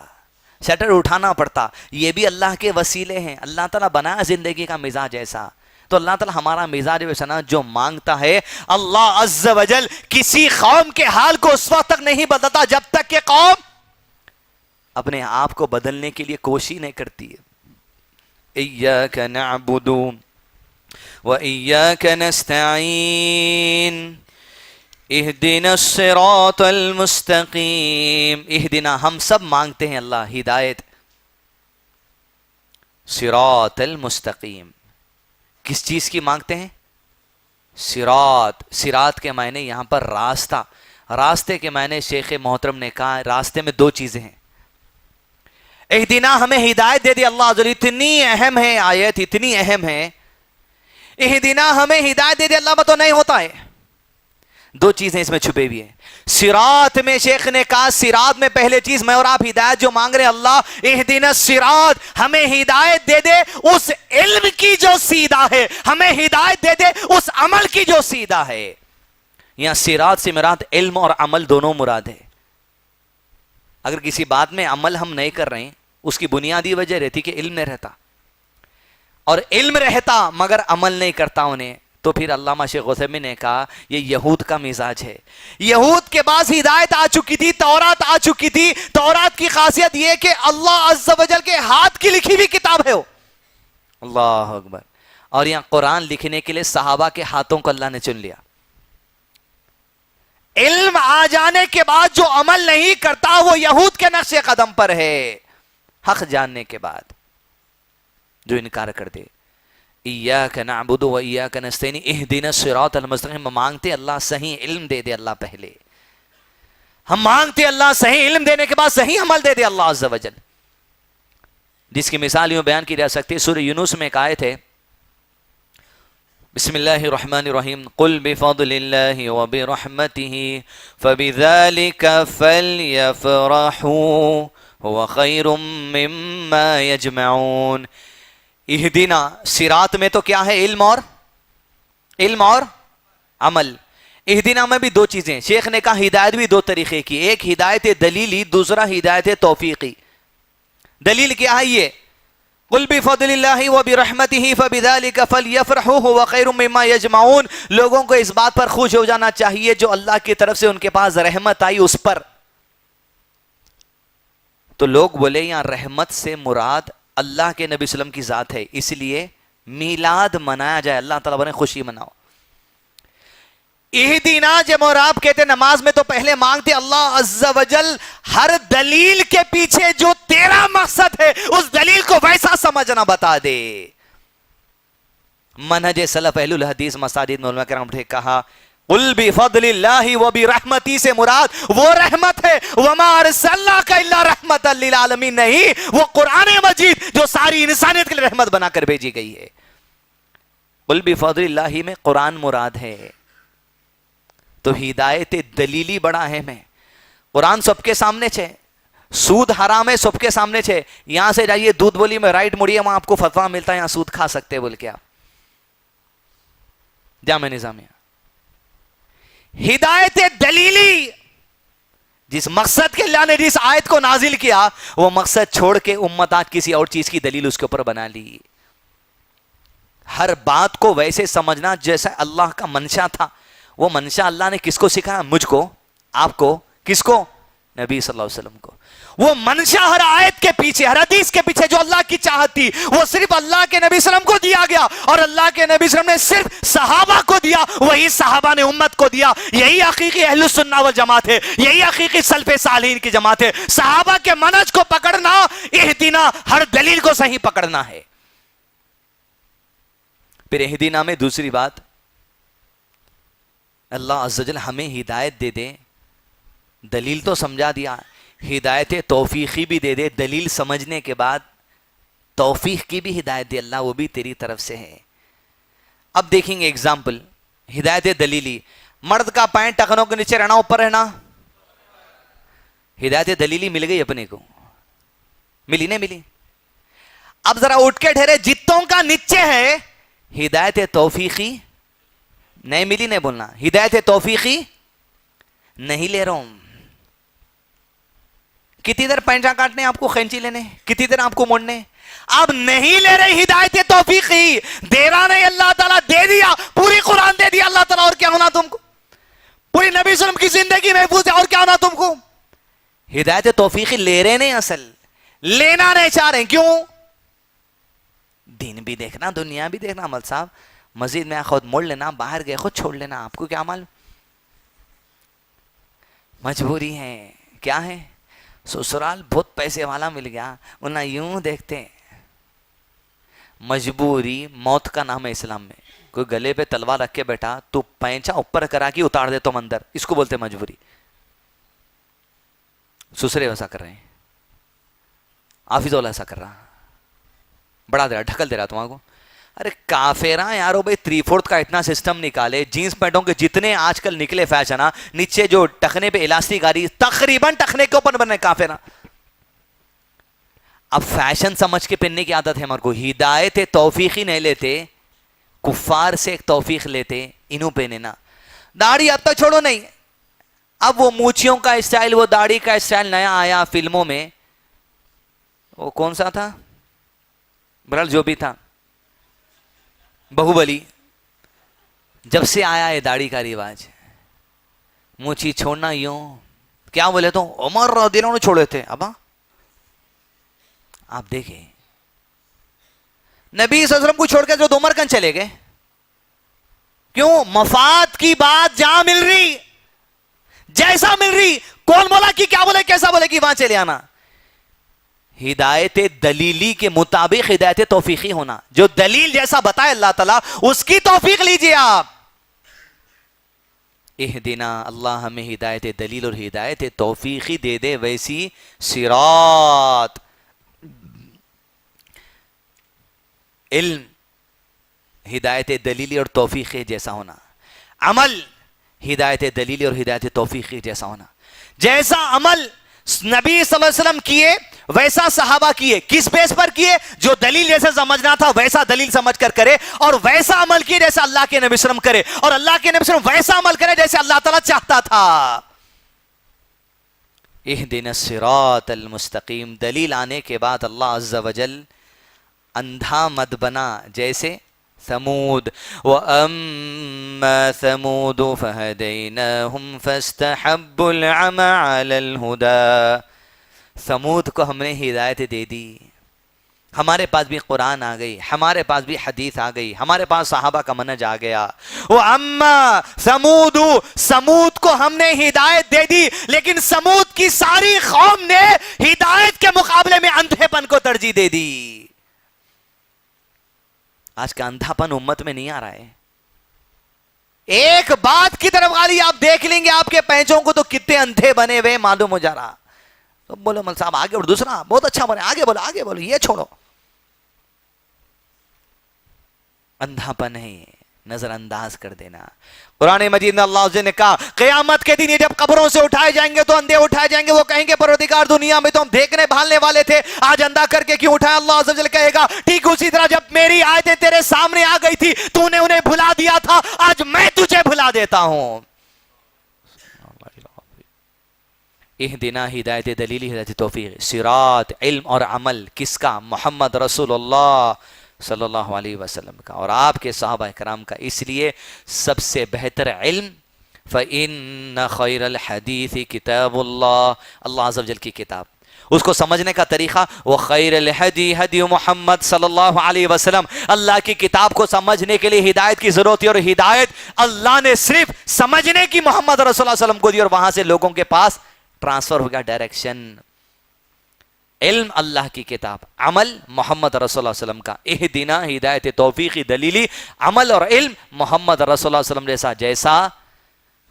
[SPEAKER 3] شٹر اٹھانا پڑتا. یہ بھی اللہ کے وسیلے ہیں. اللہ تعالیٰ بنایا زندگی کا مزاج ایسا، تو اللہ تعالیٰ ہمارا مزاج ویسا نا جو مانگتا ہے. اللہ عز و جل کسی قوم کے حال کو اس وقت تک نہیں بدلتا جب تک کہ قوم اپنے آپ کو بدلنے کے لیے کوشش نہیں کرتی ہے. ایاک نعبد و ایاک نستعین اہدنا الصراط المستقیم. اہدنا، ہم سب مانگتے ہیں اللہ ہدایت. صراط المستقیم، کس چیز کی مانگتے ہیں؟ صراط. صراط کے معنی یہاں پر راستہ. راستے کے معنی شیخ محترم نے کہا راستے میں 2 چیزیں ہیں. اہدنا ہمیں ہدایت دے دی اللہ عز و جل. اتنی اہم ہے آیت، اتنی اہم ہے. اہدنا ہمیں ہدایت دے دی اللہ تو نہیں ہوتا ہے. 2 چیزیں اس میں چھپے ہوئی ہیں. صراط میں شیخ نے کہا صراط میں پہلے چیز میں اور آپ ہدایت جو مانگ رہے ہیں اللہ اہدنا الصراط، ہمیں ہدایت دے دے اس علم کی جو سیدھا ہے، ہمیں ہدایت دے دے اس عمل کی جو سیدھا ہے. یہاں صراط سے مراد علم اور عمل دونوں مراد ہے. اگر کسی بات میں عمل ہم نہیں کر رہے ہیں، اس کی بنیادی وجہ رہتی کہ علم نہیں رہتا، اور علم رہتا مگر عمل نہیں کرتا انہیں، تو پھر علامہ شیخ عثیمین نے کہا یہ یہود کا مزاج ہے. یہود کے پاس ہدایت آ چکی تھی، تورات آ چکی تھی. تورات کی خاصیت یہ کہ اللہ عز و جل کے ہاتھ کی لکھی ہوئی کتاب ہے وہ. اللہ اکبر. اور یہاں قرآن لکھنے کے لیے صحابہ کے ہاتھوں کو اللہ نے چن لیا. علم آ جانے کے بعد جو عمل نہیں کرتا وہ یہود کے نقش قدم پر ہے. حق جاننے کے بعد جو انکار کر دے. ایاک نعبد و ایاک نستعین اہدنا الصراط المستقیم، مانگتے اللہ صحیح علم دے دے اللہ پہلے. ہم مانگتے اللہ صحیح علم دینے کے بعد صحیح عمل دے دے اللہ عز و جل، جس کی مثال یوں بیان کی جا سکتی ہے۔ سورہ یونس میں ایک آیت ہے، بسم اللہ الرحمن الرحیم، قل بفضل اللہ وبرحمتہ فبذلک فلیفرحوا هو خیر مما یجمعون۔ اہدنا، صراط میں تو کیا ہے؟ علم اور عمل۔ اہدنا میں بھی دو چیزیں، شیخ نے کہا ہدایت بھی دو طریقے کی، ایک ہدایت دلیلی، دوسرا ہدایت توفیقی۔ دلیل کیا ہے یہ؟ قل بفضل اللہ وبرحمتہ فبذلک فلیفرحوا هو خیر مما یجمعون۔ لوگوں کو اس بات پر خوش ہو جانا چاہیے جو اللہ کی طرف سے ان کے پاس رحمت آئی اس پر۔ تو لوگ بولے یہاں رحمت سے مراد اللہ کے نبی صلی اللہ علیہ وسلم کی ذات ہے، اس لیے میلاد منایا جائے، اللہ تعالیٰ نے خوشی مناؤ۔ اہدنا جب اور آپ کہتے نماز میں تو پہلے مانگتے اللہ عز و جل ہر دلیل کے پیچھے جو تیرا مقصد ہے اس دلیل کو ویسا سمجھنا بتا دے۔ منہج سلف اہل الحدیث مساجد میں علماء کرام نے کہا قل بفضل اللہ وبرحمتہ سے مراد وہ رحمت ہے، وما ارسلناک الا رحمت للعالمین نہیں، وہ قرآن مجید جو ساری انسانیت کے لیے رحمت بنا کر بھیجی گئی ہے۔ قل بفضل اللہ میں قرآن مراد ہے، تو ہدایت دلیلی بڑا اہم ہے۔ قرآن سب کے سامنے چھے، سود حرام ہے سب کے سامنے چھے، یہاں سے جائیے دودھ بولی میں رائٹ مڑیے وہاں آپ کو فتویٰ ملتا ہے یہاں سود کھا سکتے بول کے۔ آپ جامع نظامیہ ہدایت دلیلی، جس مقصد کے اللہ نے جس آیت کو نازل کیا وہ مقصد چھوڑ کے امت آج کسی اور چیز کی دلیل اس کے اوپر بنا لی۔ ہر بات کو ویسے سمجھنا جیسا اللہ کا منشا تھا، وہ منشا اللہ نے کس کو سکھایا؟ مجھ کو، آپ کو، کس کو؟ نبی صلی اللہ علیہ وسلم کو۔ وہ منشا ہر آیت کے پیچھے، ہر حدیث کے پیچھے جو اللہ کی چاہت تھی وہ صرف اللہ کے نبی صلی اللہ علیہ وسلم کو دیا گیا، اور اللہ کے نبی صلی اللہ علیہ وسلم نے صرف صحابہ کو دیا، وہی صحابہ نے امت کو دیا۔ یہی حقیقی اہل السنہ والجماعت ہے، یہی حقیقی سلف صالحین کی جماعت ہے۔ صحابہ کے منہج کو پکڑنا، اہدنا ہر دلیل کو صحیح پکڑنا ہے۔ پھر اہدنا میں دوسری بات، اللہ عز و جل ہمیں ہدایت دے دے، دلیل تو سمجھا دیا، ہدایت توفیقی بھی دے دے، دلیل سمجھنے کے بعد توفیق کی بھی ہدایت دے اللہ، وہ بھی تیری طرف سے ہے۔ اب دیکھیں گے اگزامپل، ہدایت دلیلی، مرد کا پینٹ ٹخنوں کے نیچے رہنا اوپر رہنا، ہدایت دلیلی مل گئی اپنے کو، ملی نہیں ملی؟ اب ذرا اٹھ کے ٹھہرے، جتوں کا نیچے ہے ہدایت توفیقی نہیں ملی، نہیں بولنا، ہدایت توفیقی نہیں لے رہا ہوں۔ کتنی دیر پینچا کاٹنے آپ کو، خینچی لینے، کتنی دیر آپ کو موڑنے، اب نہیں لے رہے ہدایت توفیقی، دے رہا نہیں اللہ تعالیٰ، دے دیا، پوری قرآن دے دیا اللہ تعالیٰ، اور کیا ہونا تم کو؟ پوری نبی صلی اللہ علیہ وسلم کی زندگی محفوظ ہے، اور کیا ہونا تم کو؟ ہدایت توفیقی لے رہے نہیں، اصل لینا نہیں چاہ رہے، کیوں؟ دین بھی دیکھنا، دنیا بھی دیکھنا، عمل صاحب مسجد میں خود موڑ لینا، باہر گئے خود چھوڑ لینا، آپ کو کیا معلوم؟ مجبوری ہے، کیا ہے؟ سسرال بہت پیسے والا مل گیا، انہیں یوں دیکھتے، مجبوری موت کا نام ہے اسلام میں۔ کوئی گلے پہ تلوار رکھ کے بیٹھا، تو پینچا اوپر کرا کے اتار دے تم اندر، اس کو بولتے مجبوری۔ سسرے ویسا کر رہے ہیں، حافظ والا ایسا کر رہا، بڑھا دے رہا، ڈھکل دے رہا تمہارے کو۔ ارے کافرہ یارو بھائی 3/4 کا اتنا سسٹم نکالے، جینس پینٹوں کے جتنے آج کل نکلے فیشن، نیچے جو ٹخنے پہ الاسٹک آ رہی، تقریباً ٹخنے کے اوپر بنے کافرہ۔ اب فیشن سمجھ کے پہننے کی عادت ہے ہمارے کو، ہدایت توفیقی نہیں لیتے، کفار سے ایک توفیق لیتے، انہوں پہنے نا۔ داڑھی اب تک چھوڑو نہیں، اب وہ موچھیوں کا اسٹائل، وہ داڑھی کا اسٹائل نیا آیا فلموں میں، وہ کون سا تھا؟ برال جو بھی تھا، بہوبلی، جب سے آیا ہے داڑھی کا رواج، موچھی چھوڑنا یوں، کیا بولے تو عمر رضی اللہ عنہ نے چھوڑے تھے، ابا آپ دیکھیں نبی صلی اللہ علیہ وسلم کو چھوڑ کے جو عمر کن چلے گئے، کیوں؟ مفاد کی بات جہاں مل رہی، جیسا مل رہی، کون بولا کہ کیا بولے، کیسا بولے کہ وہاں چلے آنا۔ ہدایت دلیلی کے مطابق ہدایت توفیقی ہونا، جو دلیل جیسا بتائے اللہ تعالیٰ اس کی توفیق لیجئے آپ۔ اہدنا، اللہ ہمیں ہدایت دلیل اور ہدایت توفیقی دے دے ویسی صراط. علم ہدایت دلیلی اور توفیقی جیسا ہونا، عمل ہدایت دلیلی اور ہدایت توفیقی جیسا ہونا. جیسا عمل نبی صلی اللہ علیہ وسلم کیے ویسا صحابہ کیے. کس بیس پر کیے؟ جو دلیل جیسے سمجھنا تھا ویسا دلیل سمجھ کر کرے، اور ویسا عمل کیے جیسا اللہ کے نبی صلی اللہ علیہ وسلم کرے، اور اللہ کے نبی صلی اللہ علیہ وسلم ویسا عمل کرے جیسے اللہ تعالیٰ چاہتا تھا. اہدنا الصراط المستقیم. دلیل آنے کے بعد اللہ عز و جل اندھا مت بنا جیسے ثمود. وَأَمَّا ثَمُودُ فَهَدَيْنَاهُمْ فَاسْتَحَبُّوا الْعَمَى عَلَى الْهُدَى. ثمود کو ہم نے ہدایت دے دی، ہمارے پاس بھی قرآن آ گئی، ہمارے پاس بھی حدیث آ گئی، ہمارے پاس صحابہ کا منہج آ گیا. وَأَمَّا ثَمُودُ، سمود کو ہم نے ہدایت دے دی، لیکن سمود کی ساری قوم نے ہدایت کے مقابلے میں اندھے پن کو ترجیح دے دی. آج کا اندھا پن امت میں نہیں آ رہا ہے. ایک بات کی طرف غالی آپ دیکھ لیں گے آپ کے پینچوں کو تو کتنے اندھے بنے ہوئے معلوم ہو جا رہا. تو بولو مل صاحب آگے بڑھو، دوسرا بہت اچھا بنے، آگے بولو آگے بولو، یہ چھوڑو. اندھا پن ہے، نظر انداز کر دینا. قرآن مجید میں اللہ عز و جل نے کہا قیامت کے دن یہ جب قبروں سے اٹھائے جائیں گے تو اندھے اٹھائے جائیں گے. وہ کہیں گے پروردگار دنیا میں تو ہم دیکھنے بھالنے والے تھے، آج اندھا کر کے کیوں اٹھایا؟ اللہ عز و جل کہے گا ٹھیک اسی طرح جب میری آیتیں تیرے سامنے آ گئی تھی تو نے انہیں بھلا دیا تھا، آج میں تجھے بھلا دیتا ہوں. اہدنا ہدایت دلیلی ہدایت توفیق. صراط علم اور عمل کس کا؟ محمد رسول اللہ صلی اللہ علیہ وسلم کا اور آپ کے صحابہ کرام کا. اس لیے سب سے بہتر علم فَإِنَّ خَيْرَ الْحَدِيثِ كِتَابُ اللَّهِ، اللہ عز و جل کی کتاب. اس کو سمجھنے کا طریقہ وَخَيْرَ الْحَدِي هَدِيُ محمد صلی اللہ علیہ وسلم. اللہ کی کتاب کو سمجھنے کے لیے ہدایت کی ضرورت ہے، اور ہدایت اللہ نے صرف سمجھنے کی محمد رسول اللہ صلی اللہ علیہ وسلم کو دی، اور وہاں سے لوگوں کے پاس ٹرانسفر ہو گیا ڈائریکشن. علم اللہ کی کتاب، عمل محمد رسول اللہ علیہ وسلم کا. اہدنا ہدایت توفیقی دلیلی، عمل اور علم محمد رسول اللہ صلی اللہ علیہ وسلم جیسا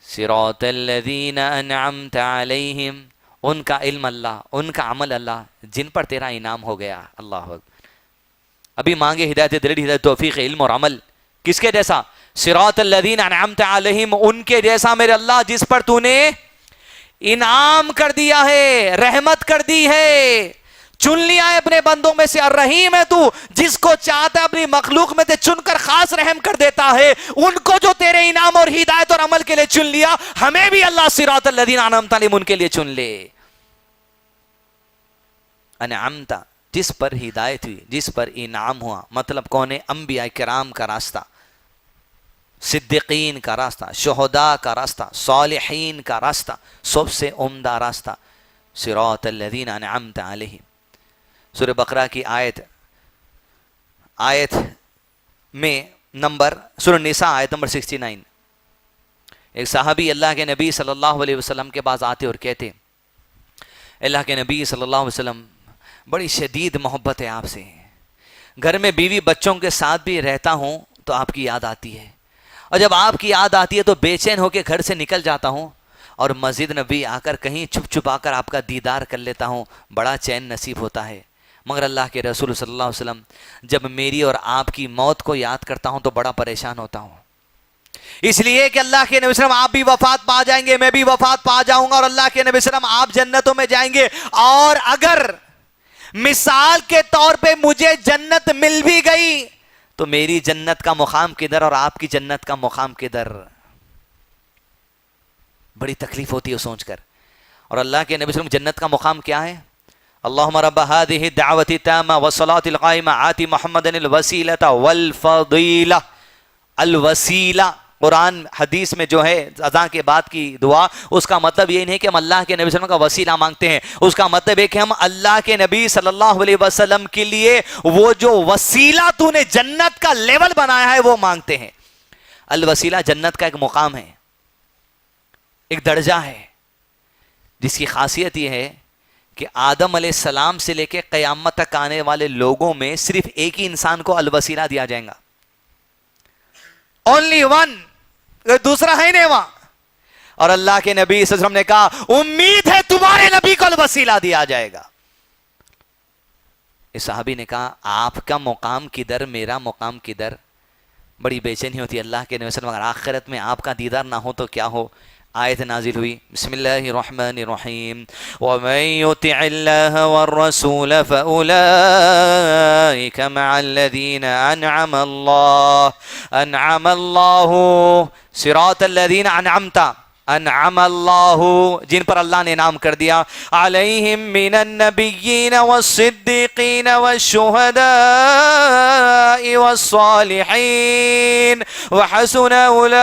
[SPEAKER 3] صراط الذین انعمت علیہم. ان کا علم اللہ، ان کا عمل اللہ جن پر تیرا انعام ہو گیا. اللہ اکبر. ابھی مانگے ہدایت دلیلی، ہدایت توفیق، علم اور عمل کس کے جیسا؟ صراط الذین انعمت علیہم، ان کے جیسا میرے اللہ جس پر تو نے انعام کر دیا ہے، رحمت کر دی ہے، چن لیا ہے اپنے بندوں میں سے. الرحیم ہے تو، جس کو چاہتا ہے اپنی مخلوق میں سے چن کر خاص رحم کر دیتا ہے. ان کو جو تیرے انعام اور ہدایت اور عمل کے لیے چن لیا، ہمیں بھی اللہ صراط الذین انعمت علیہم ان کے لیے چن لے. انعمت جس پر ہدایت ہوئی، جس پر انعام ہوا، مطلب کون ہے؟ انبیاء کرام کا راستہ، صدیقین کا راستہ، شہداء کا راستہ، صالحین کا راستہ، سب سے عمدہ راستہ صراط الذین انعمت علیہم. سورہ بقرہ کی آیت میں سورہ نساء آیت نمبر 69. ایک صحابی اللہ کے نبی صلی اللہ علیہ وسلم کے پاس آتے اور کہتے اللہ کے نبی صلی اللہ علیہ وسلم بڑی شدید محبت ہے آپ سے، گھر میں بیوی بچوں کے ساتھ بھی رہتا ہوں تو آپ کی یاد آتی ہے، اور جب آپ کی یاد آتی ہے تو بے چین ہو کے گھر سے نکل جاتا ہوں، اور مسجد نبی آ کر کہیں چھپ چھپا کر آپ کا دیدار کر لیتا ہوں، بڑا چین نصیب ہوتا ہے. مگر اللہ کے رسول صلی اللہ علیہ وسلم جب میری اور آپ کی موت کو یاد کرتا ہوں تو بڑا پریشان ہوتا ہوں، اس لیے کہ اللہ کے نبی صلی اللہ علیہ وسلم آپ بھی وفات پا جائیں گے، میں بھی وفات پا جاؤں گا، اور اللہ کے نبی صلی اللہ علیہ وسلم آپ جنتوں میں جائیں گے، اور اگر مثال کے طور پہ مجھے جنت مل بھی گئی تو میری جنت کا مقام کدھر اور آپ کی جنت کا مقام کدھر. بڑی تکلیف ہوتی ہے سوچ کر. اور اللہ کے نبی صلی اللہ علیہ وسلم جنت کا مقام کیا ہے؟ اللہم رب هذه الدعوة التامة والصلاة القائمة آتی محمد الوسیلة والفضیلہ. الوسیلہ قرآن حدیث میں جو ہے اذان کے بعد کی دعا، اس کا مطلب یہ نہیں کہ ہم اللہ کے نبی صلی اللہ علیہ وسلم کا وسیلہ مانگتے ہیں، اس کا مطلب ہے کہ ہم اللہ کے نبی صلی اللہ علیہ وسلم کے لیے وہ جو وسیلہ تو نے جنت کا لیول بنایا ہے وہ مانگتے ہیں. الوسیلہ جنت کا ایک مقام ہے، ایک درجہ ہے، جس کی خاصیت یہ ہے کہ آدم علیہ السلام سے لے کے قیامت تک آنے والے لوگوں میں صرف ایک ہی انسان کو الوسیلہ دیا جائے گا. اونلی ون، دوسرا ہے نہیں وہاں. اور اللہ کے نبی صلی اللہ علیہ وسلم نے کہا امید ہے تمہارے نبی کو وسیلہ دیا جائے گا. اس صحابی نے کہا آپ کا مقام کدھر میرا مقام کدھر؟ بڑی بے چینی ہوتی ہے. اللہ کے نبی صلی اللہ علیہ وسلم اگر آخرت میں آپ کا دیدار نہ ہو تو کیا ہو؟ آیت نازل ہوئی بسم اللہ الرحمن الرحیم وَمَن يُطِعِ اللَّهَ وَالرَّسُولَ فَأُولَئِكَ مَعَ الَّذِينَ أَنْعَمَ اللَّهُ صِرَاطَ الَّذِينَ انعم اللہ جن پر اللہ نے انعام کر دیا علیہم من النبیین والصدیقین والشہداء والصالحین وحسن اولئک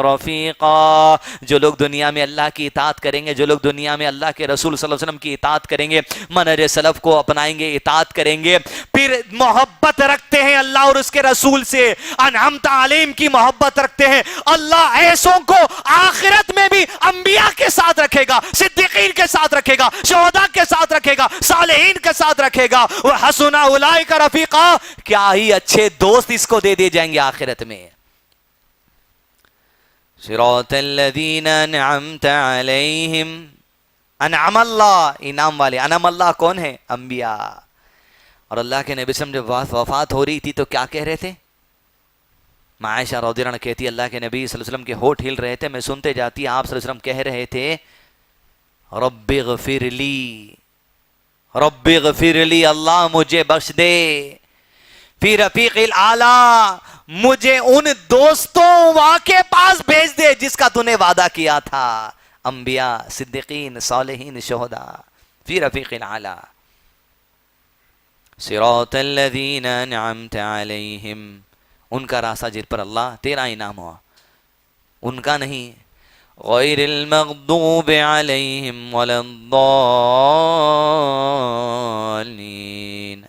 [SPEAKER 3] رفیقا. جو لوگ دنیا میں اللہ کی اطاعت کریں گے، جو لوگ دنیا میں اللہ کے رسول صلی اللہ علیہ وسلم کی اطاعت کریں گے، منہج سلف کو اپنائیں گے، اطاعت کریں گے، پھر محبت رکھتے ہیں اللہ اور اس کے رسول سے، انعمت علیہم کی محبت رکھتے ہیں، اللہ ایسوں کو آخرت میں بھی انبیاء کے ساتھ رکھے گا، صدیقین کے ساتھ رکھے گا، شہداء کے ساتھ رکھے گا، صالحین کے ساتھ رکھے گا. وَحَسُنَ أُولَئِكَ رَفِيقًا، کیا ہی اچھے دوست اس کو دے دیے جائیں گے آخرت میں. صراط الذین انعمت علیہم، انعم اللہ انعام والے، انعم اللہ کون ہے؟ انبیاء. اور اللہ کے نبی صلی اللہ علیہ وسلم جب وفات ہو رہی تھی تو کیا کہہ رہے تھے؟ عائشہ رضی اللہ عنہ کہتی ہے اللہ کے نبی صلی اللہ علیہ وسلم کے ہونٹ ہل رہے تھے، میں سنتے جاتی، آپ صلی اللہ علیہ وسلم کہہ رہے تھے رب اغفر لی، رب اغفر لی، اللہ مجھے بخش دے، فی رفیق الاعلیٰ، مجھے ان دوستوں کے پاس بھیج دے جس کا تو نے وعدہ کیا تھا، انبیاء، صدیقین، صالحین، شہداء، فی رفیق الاعلیٰ. صراط الذین انعمت علیہم، ان کا راستہ جن پر اللہ تیرا انعام ہوا، ان کا نہیں. غیر المغضوب علیہم ولا الضالین،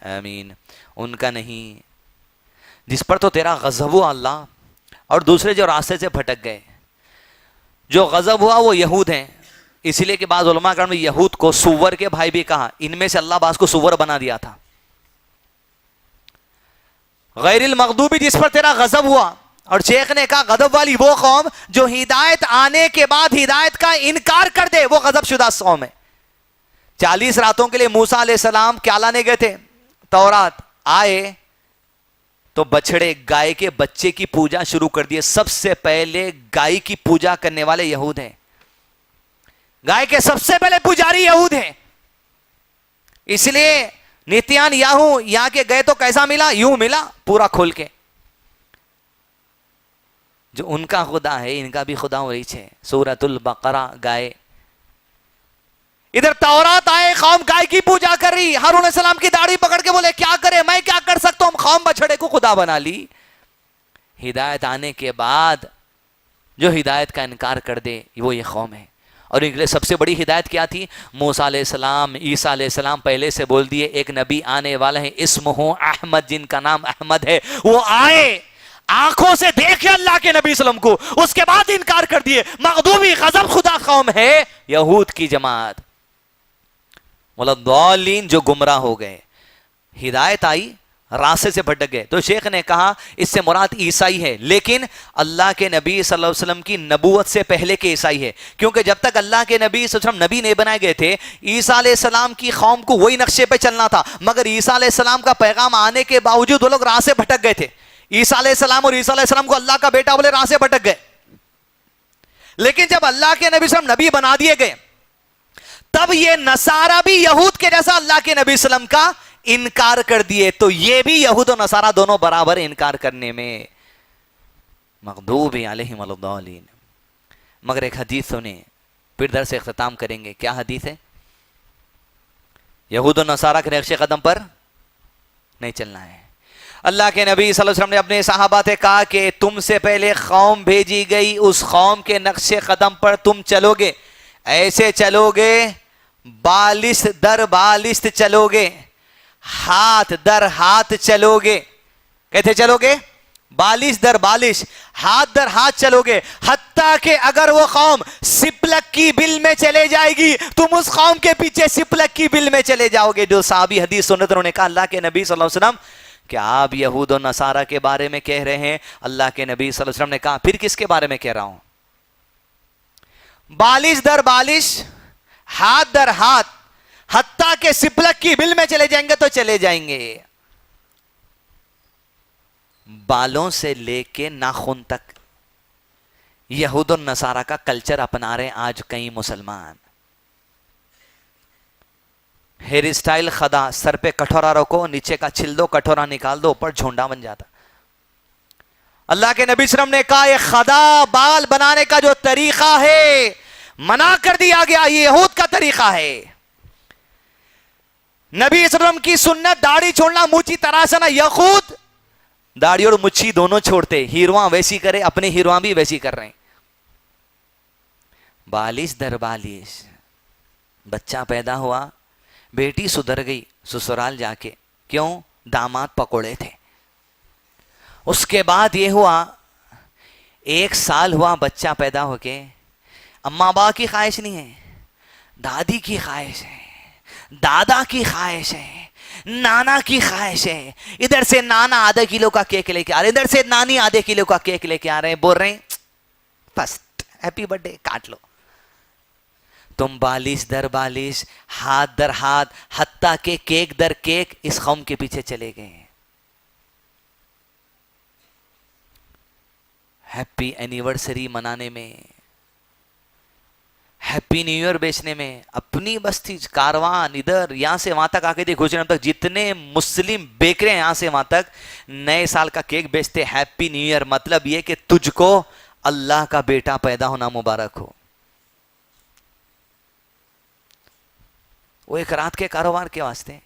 [SPEAKER 3] آمین، ان کا نہیں جس پر تو تیرا غضب ہوا اللہ، اور دوسرے جو راستے سے بھٹک گئے. جو غضب ہوا وہ یہود ہیں، اسی لیے کہ بعض علماء کرام نے یہود کو سور کے بھائی بھی کہا، ان میں سے اللہ بعض کو سور بنا دیا تھا. غیر المغضوبی جس پر تیرا غضب ہوا، اور شیخ نے کہا غضب والی وہ قوم جو ہدایت آنے کے بعد ہدایت کا انکار کر دے، وہ غضب شدہ قوم ہے. 40 راتوں کے لیے موسیٰ علیہ السلام کیا لانے گئے تھے؟ تورات. آئے تو بچڑے گائے کے بچے کی پوجا شروع کر دیے. سب سے پہلے گائے کی پوجا کرنے والے یہود ہیں، گائے کے سب سے پہلے پجاری یہود ہیں. اس لیے نیتیان یاہو یہاں کے گئے تو کیسا ملا؟ یوں ملا پورا کھول کے. جو ان کا خدا ہے ان کا بھی خدا وہی ہے. سورۃ البقرہ گائے. ادھر تورات آئے، قوم گائے کی پوجا کر رہی. ہارون علیہ السلام کی داڑھی پکڑ کے بولے کیا کرے، میں کیا کر سکتا ہوں، قوم بچڑے کو خدا بنا لی. ہدایت آنے کے بعد جو ہدایت کا انکار کر دے وہ یہ قوم ہے. اور ان کے لیے سب سے بڑی ہدایت کیا تھی؟ موسیٰ علیہ السلام، عیسیٰ علیہ السلام پہلے سے بول دیے ایک نبی آنے والا ہے اسمہ احمد، جن کا نام احمد ہے. وہ آئے، آنکھوں سے دیکھے اللہ کے نبی صلی اللہ علیہ وسلم کو، اس کے بعد انکار کر دیے. مغضوبی غضب خدا قوم ہے یہود کی جماعت. والضالین جو گمراہ ہو گئے. ہدایت آئی، راستے سے بھٹک گئے. تو شیخ نے کہا اس سے مراد عیسائی ہے، لیکن اللہ کے نبی صلی اللہ علیہ وسلم کی نبوت سے پہلے کے عیسائی ہے. کیونکہ جب تک اللہ کے نبی صلی اللہ علیہ وسلم نبی نہیں بنائے گئے تھے، عیسیٰ علیہ السلام کی قوم کو وہی نقشے پہ چلنا تھا. مگر عیسیٰ علیہ السلام کا پیغام آنے کے باوجود وہ لوگ راہ سے بھٹک گئے تھے. عیسیٰ علیہ السلام اور عیسیٰ علیہ السلام کو اللہ کا بیٹا بولے، راہ سے بھٹک گئے. لیکن جب اللہ کے نبی صلی اللہ علیہ وسلم نبی بنا دیے گئے، تب یہ نصارہ بھی یہود کے جیسا اللہ کے نبی صلی اللہ علیہ وسلم کا انکار کر دیے. تو یہ بھی یہود و نصارہ دونوں برابر انکار کرنے میں. مغضوب علیہم الضالین. مگر ایک حدیث سنیں پھر درس اختتام کریں گے. کیا حدیث ہے؟ یہود و نصارہ کے نقش قدم پر نہیں چلنا ہے. اللہ کے نبی صلی اللہ علیہ وسلم نے اپنے صحابہ سے کہا کہ تم سے پہلے قوم بھیجی گئی، اس قوم کے نقش قدم پر تم چلو گے. ایسے چلو گے، بالشت در بالشت چلو گے، ہاتھ در ہاتھ چلو گے. کیسے چلو گے؟ بالش در بالش، ہاتھ در ہاتھ چلو گے. حتیٰ کہ اگر وہ قوم سپلک کی بل میں چلے جائے گی، تم اس قوم کے پیچھے سپلک کی بل میں چلے جاؤ گے. جو صحابی حدیث سنت انہوں نے کہا اللہ کے نبی صلی اللہ علیہ وسلم کہ آپ یہود و نصارہ کے بارے میں کہہ رہے ہیں. اللہ کے نبی صلی اللہ علیہ وسلم نے کہا پھر کس کے بارے میں کہہ رہا ہوں؟ بالش در بالش، ہاتھ در ہاتھ، حتیٰ کہ سپلک کی بل میں چلے جائیں گے تو چلے جائیں گے. بالوں سے لے کے ناخن تک یہود و نصارہ کا کلچر اپنا رہے ہیں آج کئی مسلمان. ہیئر اسٹائل خدا، سر پہ کٹورا رکھو، نیچے کا چھل دو، کٹورا نکال دو، اوپر جھونڈا بن جاتا. اللہ کے نبی صلی اللہ علیہ وسلم نے کہا یہ خدا بال بنانے کا جو طریقہ ہے منع کر دیا گیا، یہ یہود کا طریقہ ہے. نبی صلی اللہ علیہ وسلم کی سنت داڑھی چھوڑنا، مچھی تراشنا. یہود داڑھی اور مچھی دونوں چھوڑتے، ہیرواں ویسی کرے، اپنے ہیرواں بھی ویسی کر رہے ہیں. بالش در بالش، بچہ پیدا ہوا، بیٹی سدھر گئی سسرال جا کے. کیوں؟ داماد پکوڑے تھے. اس کے بعد یہ ہوا 1 سال ہوا بچہ پیدا ہو کے، اماں باپ کی خواہش نہیں ہے، دادی کی خواہش ہے، دادا کی خواہش ہے، نانا کی خواہش ہے. ادھر سے نانا آدھا کلو کا کیک لے کے آ رہے، ادھر سے نانی آدھے کلو کا کیک لے کے آ رہے ہیں، بول رہے ہیں فرسٹ ہیپی برتھ ڈے، کاٹ لو. تم بالش در بالش، ہاتھ در ہاتھ، حتیٰ کہ کیک در کیک اس قوم کے پیچھے چلے گئے. ہیپی اینیورسری منانے میں، ہیپی نیو ایئر بیچنے میں، اپنی بستی کاروان ادھر یہاں سے وہاں تک آ کے دیکھو تک جتنے مسلم بیکرے ہیں یہاں سے وہاں تک نئے سال کا کیک بیچتے ہیپی نیو ایئر. مطلب یہ کہ تجھ کو اللہ کا بیٹا پیدا ہونا مبارک ہو. وہ ایک رات کے کاروبار کے واسطے.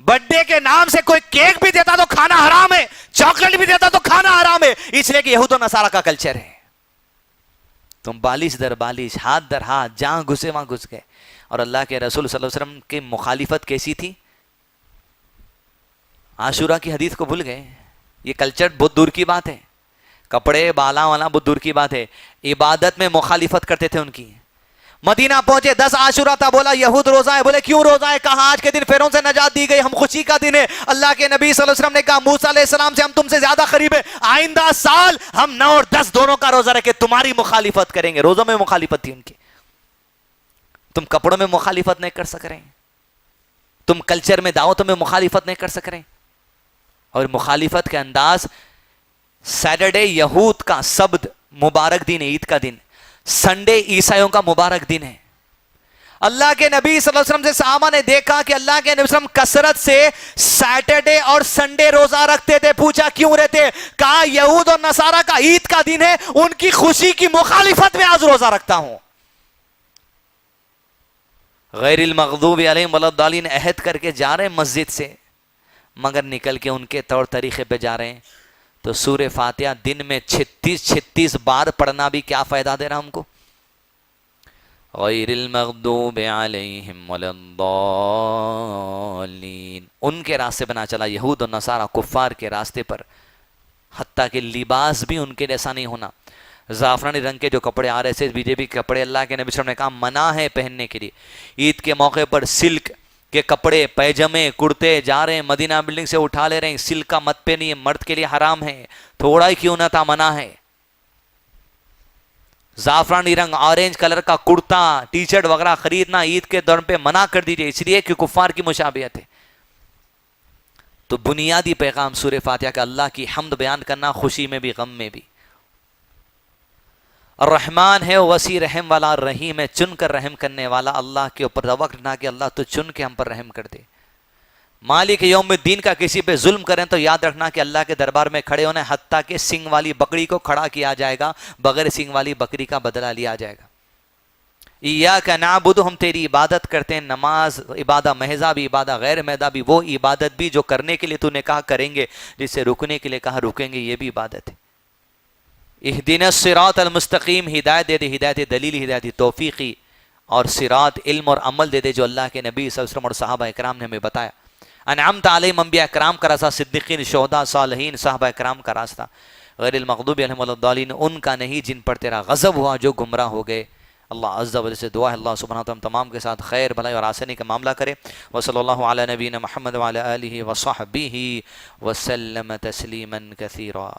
[SPEAKER 3] برتھ ڈے کے نام سے کوئی کیک بھی دیتا تو کھانا حرام ہے، چاکلیٹ بھی دیتا تو کھانا حرام ہے، اس لیے کہ یہود و نصارہ کا کلچر ہے. تم بالش در بالش، ہاتھ در ہاتھ، جہاں گھسے وہاں گھس گئے. اور اللہ کے رسول صلی اللہ علیہ وسلم کی مخالفت کیسی تھی؟ عاشورہ کی حدیث کو بھول گئے. یہ کلچر بہت دور کی بات ہے، کپڑے بالا والا بہت دور کی بات ہے. عبادت میں مخالفت کرتے تھے ان کی. مدینہ پہنچے، 10 عاشورہ تھا، بولا یہود روزہ ہے. بولے کیوں روزہ ہے؟ کہا آج کے دن فرعون سے نجات دی گئی، ہم خوشی کا دن ہے. اللہ کے نبی صلی اللہ علیہ وسلم نے کہا موسیٰ علیہ السلام سے ہم تم سے زیادہ قریب ہیں، آئندہ سال ہم 9 اور 10 دونوں کا روزہ رکھے تمہاری مخالفت کریں گے. روزوں میں مخالفت تھی ان کی. تم کپڑوں میں مخالفت نہیں کر سک رہے، تم کلچر میں دعوتوں میں مخالفت نہیں کر سک رہے. اور مخالفت کے انداز، سیٹرڈے یہود کا سبت مبارک دن ہے، عید کا دن. سنڈے عیسائیوں کا مبارک دن ہے. اللہ کے نبی صلی اللہ علیہ وسلم سے صحابہ نے دیکھا کہ اللہ کے نبی صلی اللہ علیہ وسلم کثرت سے سیٹرڈے اور سنڈے روزہ رکھتے تھے. پوچھا کیوں رہتے؟ کہا یہود اور نصارہ کا عید کا دن ہے، ان کی خوشی کی مخالفت میں آج روزہ رکھتا ہوں. غیر المغضوب علیہم ولا الضالین عہد کر کے جا رہے ہیں مسجد سے، مگر نکل کے ان کے طور طریقے پہ جا رہے ہیں. تو سورہ فاتحہ دن میں 36 بار پڑھنا بھی کیا فائدہ دے رہا ہم کو؟ غیر المغضوب علیہم ولا الضالین، ان کے راستے بنا چلا، یہود و نصارہ کفار کے راستے پر. حتیٰ کہ لباس بھی ان کے جیسا نہیں ہونا. زعفرانی رنگ کے جو کپڑے آ رہے تھے بی جے پی کے کپڑے، اللہ کے نبی صلی اللہ علیہ وسلم نے کہا منع ہے پہننے کے لیے. عید کے موقع پر سلک کے کپڑے، پیجامے، کرتے جا رہے ہیں، مدینہ بلڈنگ سے اٹھا لے رہے ہیں. سلک کا مت پہ نہیں ہے، مرد کے لیے حرام ہے، تھوڑا ہی کیوں نہ تھا، منع ہے. زعفرانی رنگ، آرنج کلر کا کرتا، ٹی شرٹ وغیرہ خریدنا عید کے دور پہ منع کر دیجئے، اس لیے کہ کفار کی مشابہت ہے. تو بنیادی پیغام سورہ فاتحہ کا اللہ کی حمد بیان کرنا، خوشی میں بھی غم میں بھی. الرحمن ہے وسیع رحم والا، رحیم ہے چن کر رحم کرنے والا. اللہ کے اوپر توکل کہ اللہ تو چن کے ہم پر رحم کر دے. مالک یوم الدین کا کسی پہ ظلم کریں تو یاد رکھنا کہ اللہ کے دربار میں کھڑے ہونے، حتیٰ کہ سنگ والی بکری کو کھڑا کیا جائے گا، بغیر سنگ والی بکری کا بدلہ لیا جائے گا. ایاک نعبد، ہم تیری عبادت کرتے ہیں. نماز عبادت محضہ بھی، عبادت غیر محضہ بھی، وہ عبادت بھی جو کرنے کے لیے تو نے کہا کریں گے، جس سے رکنے کے لیے کہا رکیں گے، یہ بھی عبادت ہے. اہدنا الصراط المستقیم، ہدایت دے دے، ہدایت دلیل، ہدایت توفیقی، اور صراط علم اور عمل دے دے جو اللہ کے نبی صلی اللہ علیہ وسلم اور صحابہ اکرام نے ہمیں بتایا. انعمت علیہم، انبیاء اکرام کا راستہ، صدیقین، شہداء، صالحین، صحابہ اکرام کا راستہ. غیر المغضوب علیہم ولا الضالین، ان کا نہیں جن پر تیرا غضب ہوا، جو گمراہ ہو گئے.
[SPEAKER 2] اللہ عز و جل سے دعا ہے اللہ سبحانہ وتعالی تمام کے ساتھ خیر بھلائی اور آسانی کا معاملہ کرے. وصلی اللہ علی نبینا محمد وعلی آلہ وصحبہ وسلم تسلیما کثیرا.